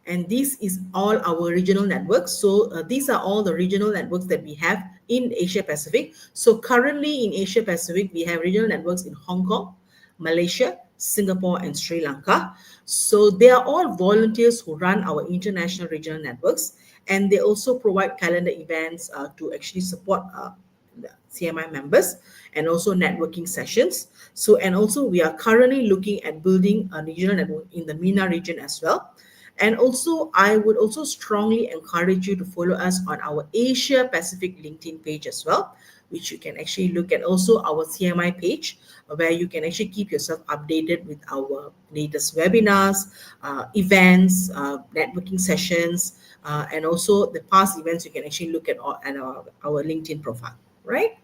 And this is all our regional networks. So these are all the regional networks that we have in Asia Pacific. So currently in Asia Pacific, we have regional networks in Hong Kong, Malaysia, Singapore, and Sri Lanka. So they are all volunteers who run our international regional networks, and they also provide calendar events to actually support the CMI members, and also networking sessions. So, and also we are currently looking at building a regional network in the MENA region as well. And also, I would also strongly encourage you to follow us on our Asia Pacific LinkedIn page as well, which you can actually look at. Also, our CMI page, where you can actually keep yourself updated with our latest webinars, events, networking sessions, and also the past events. You can actually look at our LinkedIn profile, right?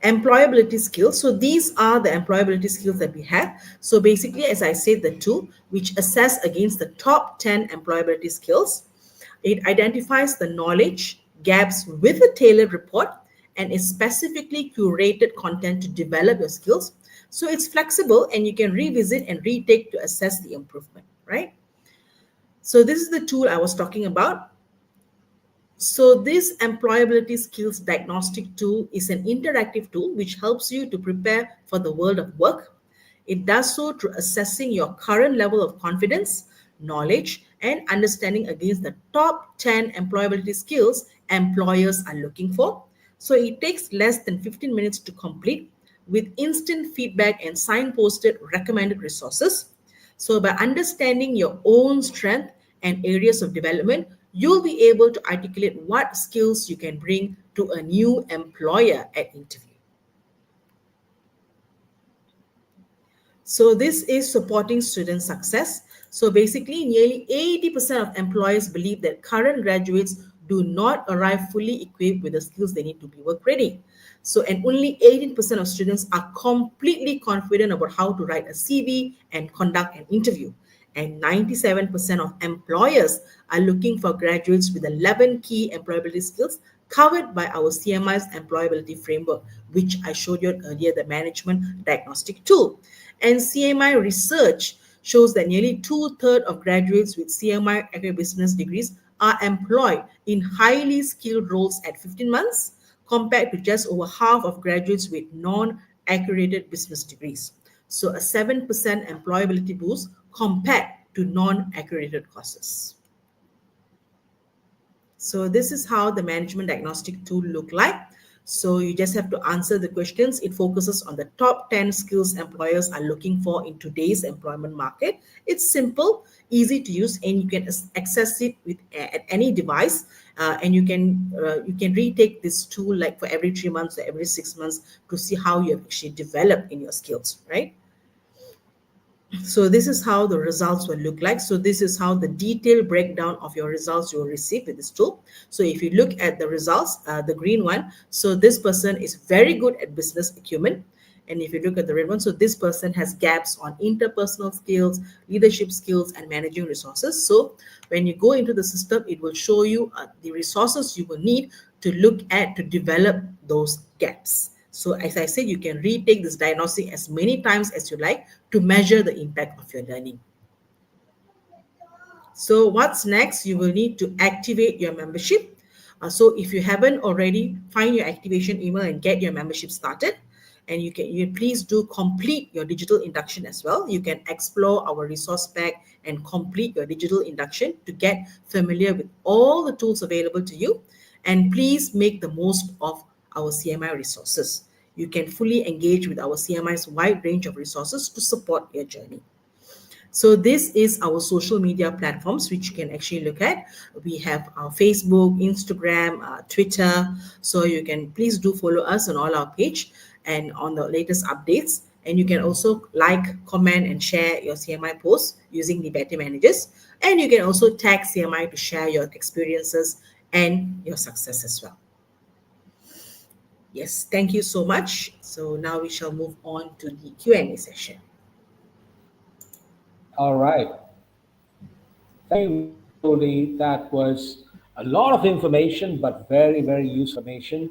Employability skills. So these are the employability skills that we have. So basically, as I said, the tool which assess against the top 10 employability skills. It identifies the knowledge gaps with a tailored report and is specifically curated content to develop your skills. So it's flexible and you can revisit and retake to assess the improvement, right? So this is the tool I was talking about. So this employability skills diagnostic tool is an interactive tool which helps you to prepare for the world of work. It does so through assessing your current level of confidence, knowledge, and understanding against the top 10 employability skills employers are looking for. So it takes less than 15 minutes to complete with instant feedback and signposted recommended resources. So by understanding your own strength and areas of development, you'll be able to articulate what skills you can bring to a new employer at interview. So this is supporting student success. So basically, nearly 80% of employers believe that current graduates do not arrive fully equipped with the skills they need to be work ready. So, and only 18% of students are completely confident about how to write a CV and conduct an interview. And 97% of employers are looking for graduates with 11 key employability skills covered by our CMI's employability framework, which I showed you earlier, the management diagnostic tool. And CMI research shows that nearly two-thirds of graduates with CMI agribusiness degrees are employed in highly skilled roles at 15 months, compared to just over half of graduates with non-accredited business degrees. So a 7% employability boost compared to non-accredited courses. So this is how the management diagnostic tool look like. So you just have to answer the questions. It focuses on the top 10 skills employers are looking for in today's employment market. It's simple, easy to use, and you can access it with at any device. And you can retake this tool like for every 3 months or every 6 months to see how you have actually developed in your skills, right? So this is how the results will look like. So this is how the detailed breakdown of your results you will receive with this tool. So if you look at the results, the green one, so this person is very good at business acumen. And if you look at the red one, so this person has gaps on interpersonal skills, leadership skills, and managing resources. So when you go into the system, it will show you the resources you will need to look at to develop those gaps. So as I said, you can retake this diagnostic as many times as you like to measure the impact of your learning. So what's next? You will need to activate your membership. So if you haven't already, find your activation email and get your membership started. And you please do complete your digital induction as well. You can explore our resource pack and complete your digital induction to get familiar with all the tools available to you. And please make the most of our CMI resources. You can fully engage with our CMI's wide range of resources to support your journey. So this is our social media platforms, which you can actually look at. We have our Facebook, Instagram, Twitter. So you can please do follow us on all our page and on the latest updates. And you can also like, comment, and share your CMI posts using the LIBT managers. And you can also tag CMI to share your experiences and your success as well. Yes, thank you so much. So now we shall move on to the Q&A session. All right. Thank you, Goldie. That was a lot of information, but very, very useful information.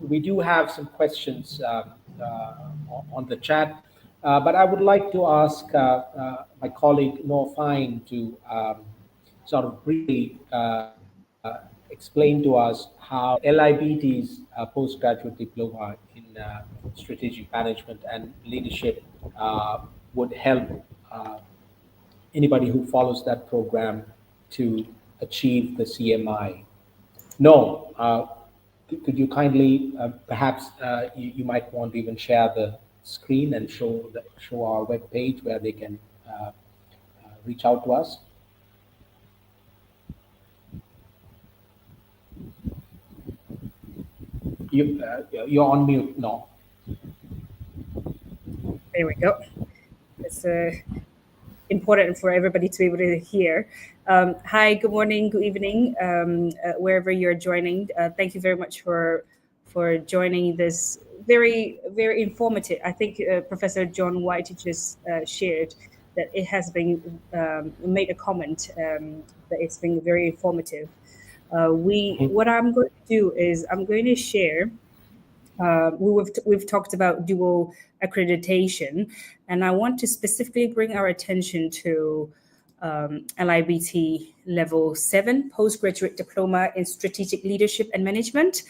We do have some questions on the chat, but I would like to ask my colleague Noor Fine to sort of briefly explain to us how LIBT's postgraduate diploma in strategic management and leadership would help uh, anybody who follows that program to achieve the CMI. No, could you kindly, perhaps you might want to even share the screen and show our web page where they can reach out to us. You're on mute. No. There we go. It's important for everybody to be able to hear. Hi, good morning, good evening, wherever you're joining. Thank you very much for joining this very, very informative. I think Professor John White just shared that it has been made a comment that it's been very informative. What I'm going to do is I'm going to share. We've talked about dual accreditation, and I want to specifically bring our attention to LIBT Level 7 Postgraduate Diploma in Strategic Leadership and Management.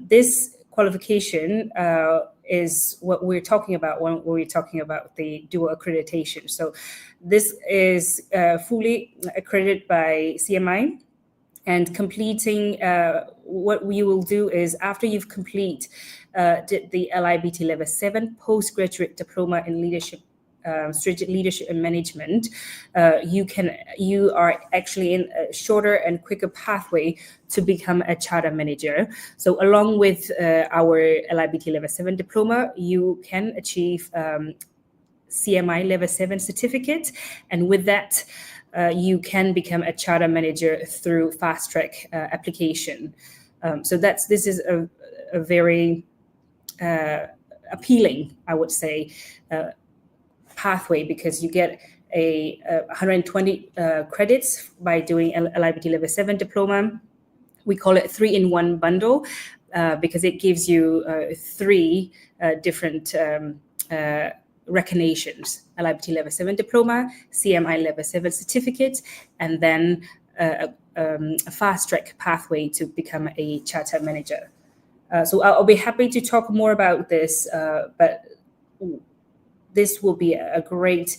This qualification is what we're talking about when we're talking about the dual accreditation. So this is fully accredited by CMI. And completing, what we will do is after you've complete the LIBT Level 7 Postgraduate Diploma in Leadership, Strategic Leadership and Management, you are actually in a shorter and quicker pathway to become a charter manager. So along with our LIBT Level 7 Diploma, you can achieve CMI Level 7 certificate, and with that, you can become a charter manager through fast track application. So this is a very appealing, I would say, pathway, because you get a 120 credits by doing LIBT Level 7 Diploma. We call it 3-in-1 bundle because it gives you 3 different recognitions: LIBT Level 7 Diploma, CMI Level 7 Certificate, and then a fast-track pathway to become a charter manager. So I'll be happy to talk more about this, but this will be a great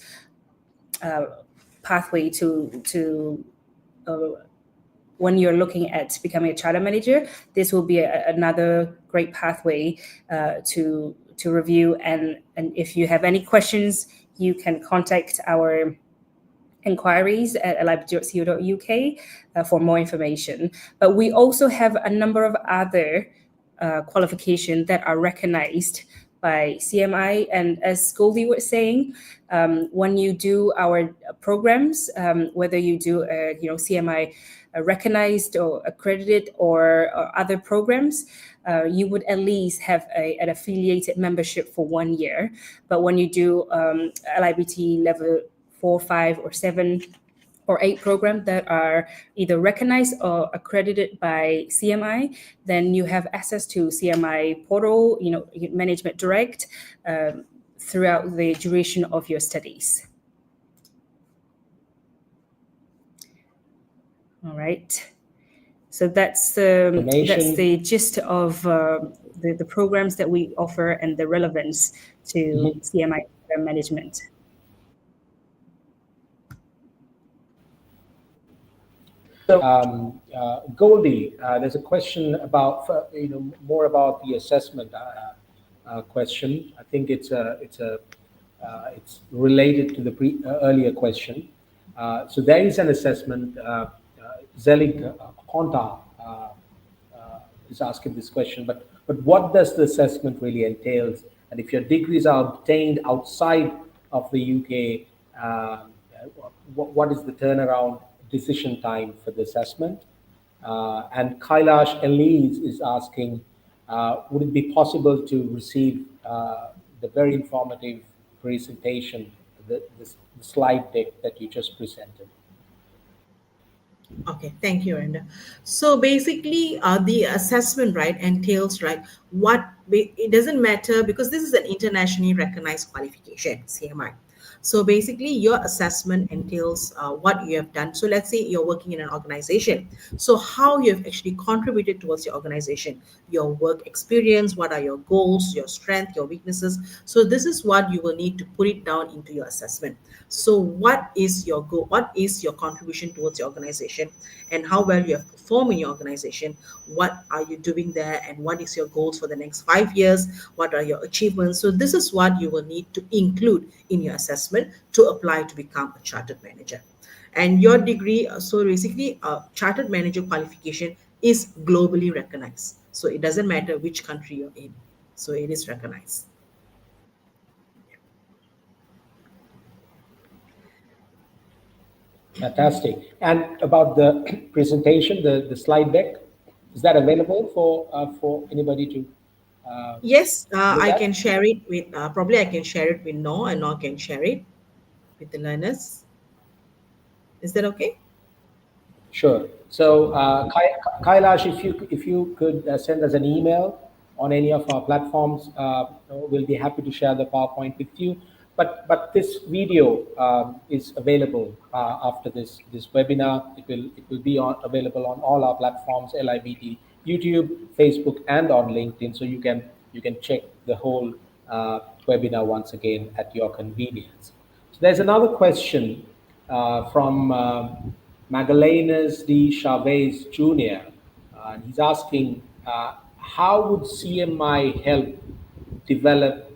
pathway to when you're looking at becoming a charter manager. This will be another great pathway to review, and if you have any questions, you can contact our inquiries at libt.co.uk for more information. But we also have a number of other qualifications that are recognized by CMI, and as Goldie was saying, when you do our programs, whether you do CMI recognized or accredited or other programs, you would at least have an affiliated membership for 1 year. But when you do LIBT Level 4, 5, or 7 or 8 programs that are either recognized or accredited by CMI, then you have access to CMI portal, ManagementDirect, throughout the duration of your studies. All right. So that's the gist of the programs that we offer and the relevance to CMI management. So, Goldie, there's a question about more about the assessment question. I think it's related to the earlier question. So there is an assessment. Zelig Konta is asking this question, but what does the assessment really entail? And if your degrees are obtained outside of the UK, what is the turnaround decision time for the assessment? And Kailash Elise is asking, would it be possible to receive the very informative presentation, the slide deck that you just presented? Okay, thank you, Renda. So basically, the assessment, right, entails, right, it doesn't matter because this is an internationally recognized qualification, CMI. So basically, your assessment entails what you have done. So let's say you're working in an organization. So how you have actually contributed towards your organization, your work experience, what are your goals, your strength, your weaknesses. So this is what you will need to put it down into your assessment. So what is your goal? What is your contribution towards your organization, and how well you have performed in your organization? What are you doing there, and what is your goals for the next 5 years? What are your achievements? So this is what you will need to include in your assessment to apply to become a chartered manager. And your degree, so basically, a chartered manager qualification is globally recognized. So it doesn't matter which country you're in. So it is recognized. Fantastic. And about the presentation, the slide deck, is that available for anybody to Yes, look I can at? share it with, probably I can share it with Noah, and Noah can share it with the learners. Is that okay? Sure. So, Kailash, if you could send us an email on any of our platforms, we'll be happy to share the PowerPoint with you. But this video is available after this webinar. It will be available on all our platforms: LIBT, YouTube, Facebook, and on LinkedIn. So you can check the whole webinar once again at your convenience. So there's another question from Magalhães de Chavez Jr. And he's asking, how would CMI help develop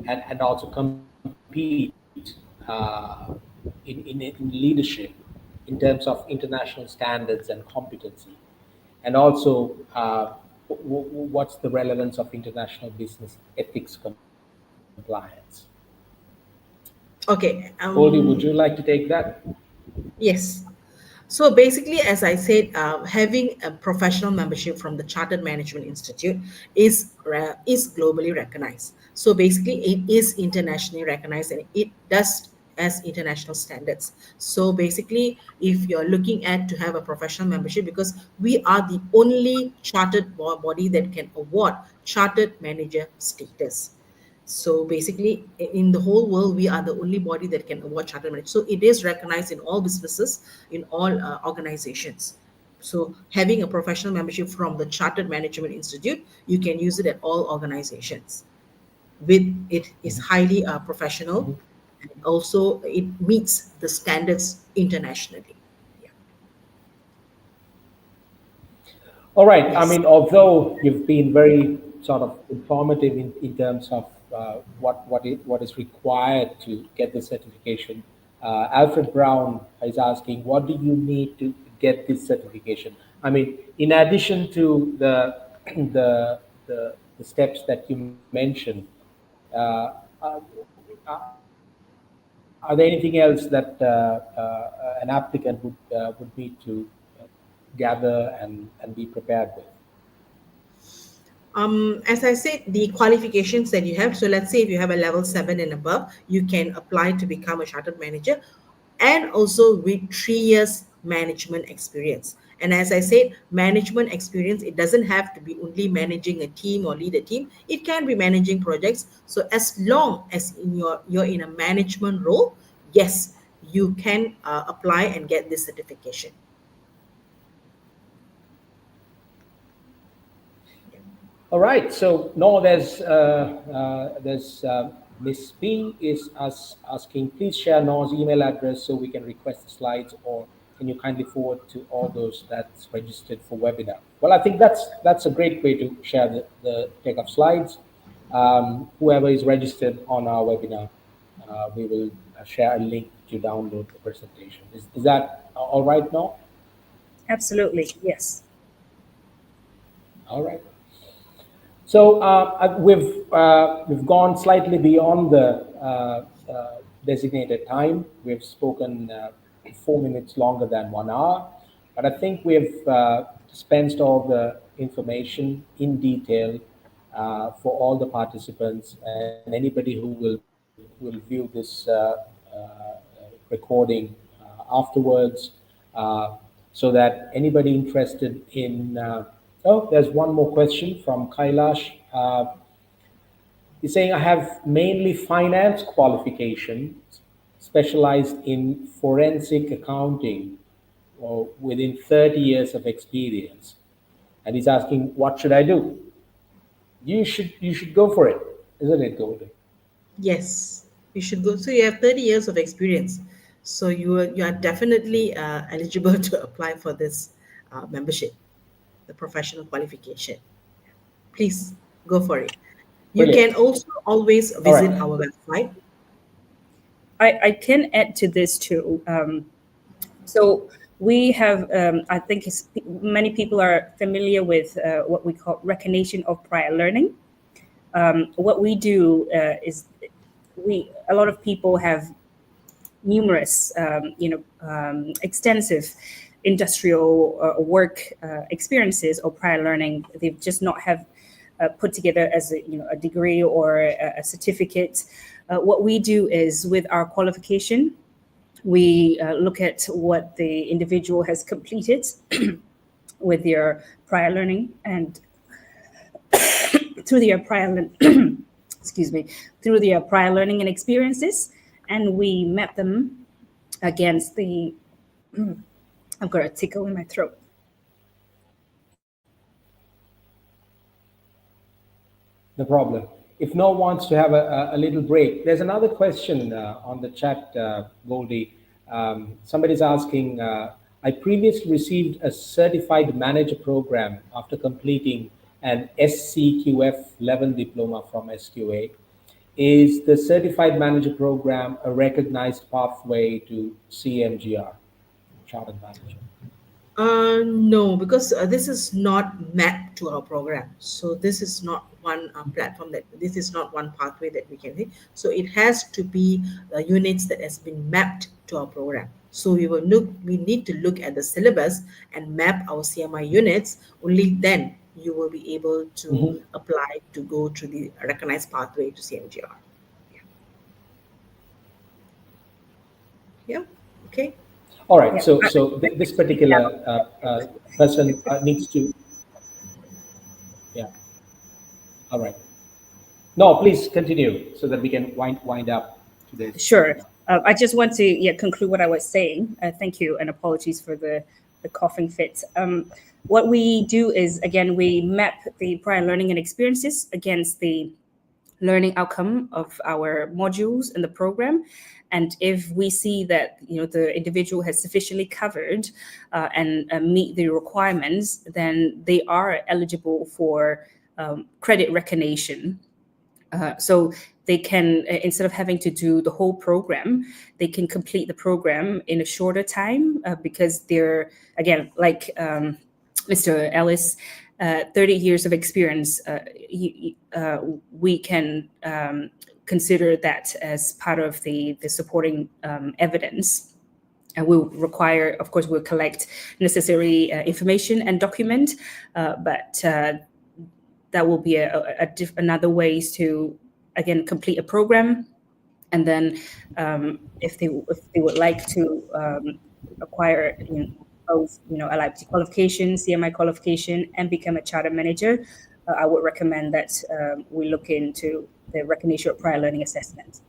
and also compete in leadership in terms of international standards and competency? And also, what's the relevance of international business ethics compliance? Okay. Goldie, would you like to take that? Yes. So basically, as I said, having a professional membership from the Chartered Management Institute is globally recognized. So basically, it is internationally recognized, and it does as international standards. So basically, if you're looking at to have a professional membership, because we are the only chartered body that can award chartered manager status. So basically, in the whole world, we are the only body that can award chartered manager. So it is recognized in all businesses, in all organizations. So having a professional membership from the Chartered Management Institute, you can use it at all organizations. With it is highly professional, Mhm. and also it meets the standards internationally. Yeah. All right. I Yes. mean, although you've been very sort of informative in terms of what is required to get the certification, Alfred Brown is asking, what do you need to get this certification? I mean, in addition to the the steps that you mentioned, are there anything else that an applicant would need to gather and be prepared with? As I said, the qualifications that you have. So let's say if you have a level 7 and above, you can apply to become a chartered manager, and also with 3 years management experience. And as I said, management experience, it doesn't have to be only managing a team or lead a team. It can be managing projects. So as long as you're in a management role, yes, you can apply and get this certification. All right. So no, there's Miss P is asking, please share Noah's email address so we can request the slides, or can you kindly forward to all those that's registered for webinar? Well, I think that's a great way to share the deck of slides. Whoever is registered on our webinar, we will share a link to download the presentation. Is that all right now? Absolutely, yes. All right. So we've gone slightly beyond the designated time. We've spoken 4 minutes longer than 1 hour, but I think we've dispensed all the information in detail for all the participants and anybody who will view this recording afterwards. so that anybody interested in, oh, there's one more question from Kailash. He's saying, I have mainly finance qualification, specialized in forensic accounting, or within 30 years of experience. And he's asking, what should I do? You should go for it, isn't it, Goldie? Yes, you should go. So you have 30 years of experience. So you are definitely eligible to apply for this membership, the professional qualification. Please go for it. You can Brilliant. also always All visit right. our website. I can add to this too. So we have, I think many people are familiar with what we call recognition of prior learning. What we do is a lot of people have numerous, extensive industrial work experiences or prior learning. They've just not have put together as a degree or a certificate. What we do is with our qualification, we look at what the individual has completed with their prior learning and through their prior through their prior learning and experiences, and we map them against the I've got a tickle in my throat. No problem. If no one wants to have a little break, there's another question on the chat, Goldie. Somebody's asking, I previously received a certified manager program after completing an SCQF level diploma from SQA. Is the certified manager program a recognized pathway to CMGR, chartered manager? No, because this is not mapped to our program. So this is not one platform this is not one pathway that we can hit. So it has to be units that has been mapped to our program. So we need to look at the syllabus and map our CMI units. Only then you will be able to apply to go through the recognized pathway to CMGR. Yeah. Okay. All right. Yeah. So this particular person needs to, yeah. All right. No, please continue so that we can wind up today's. Sure. I just want to conclude what I was saying. Thank you, and apologies for the coughing fit. What we do is, again, we map the prior learning and experiences against the learning outcome of our modules in the program. And if we see that the individual has sufficiently covered and meet the requirements, then they are eligible for credit recognition. So they can, instead of having to do the whole program, they can complete the program in a shorter time because they're, again, like Mr. Ellis, 30 years of experience, we can consider that as part of the supporting evidence. And we'll require, of course, we'll collect necessary information and document, but that will be another ways to, again, complete a program. And then if they would like to acquire both a LIBT qualification, CMI qualification, and become a charter manager, I would recommend that we look into the recognition of prior learning assessment.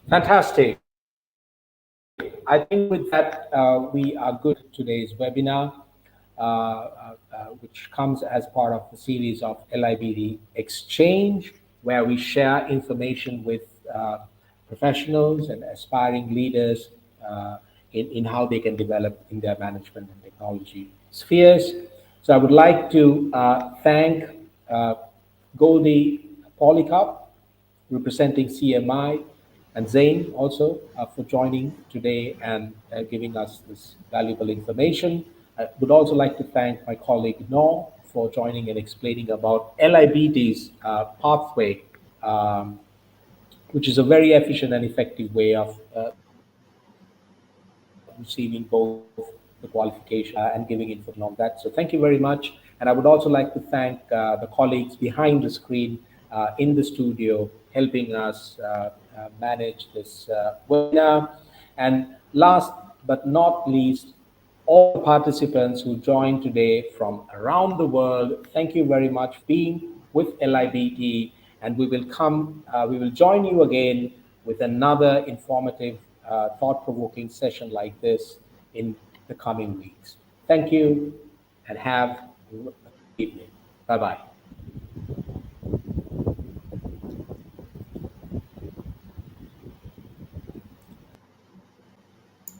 Fantastic. I think with that, we are good at today's webinar, which comes as part of the series of LIBT Exchange, where we share information with professionals and aspiring leaders in how they can develop in their management and technology spheres. So I would like to thank Goldie Polycarp, representing CMI, and Zain also for joining today and giving us this valuable information. I would also like to thank my colleague Noor for joining and explaining about LIBT's pathway, which is a very efficient and effective way of receiving both the qualification and giving information on that. So thank you very much. And I would also like to thank the colleagues behind the screen in the studio helping us manage this webinar. And last but not least, all the participants who joined today from around the world, thank you very much for being with LIBT, and we will join you again with another informative, thought-provoking session like this in the coming weeks. Thank you, and have a good evening. Bye-bye.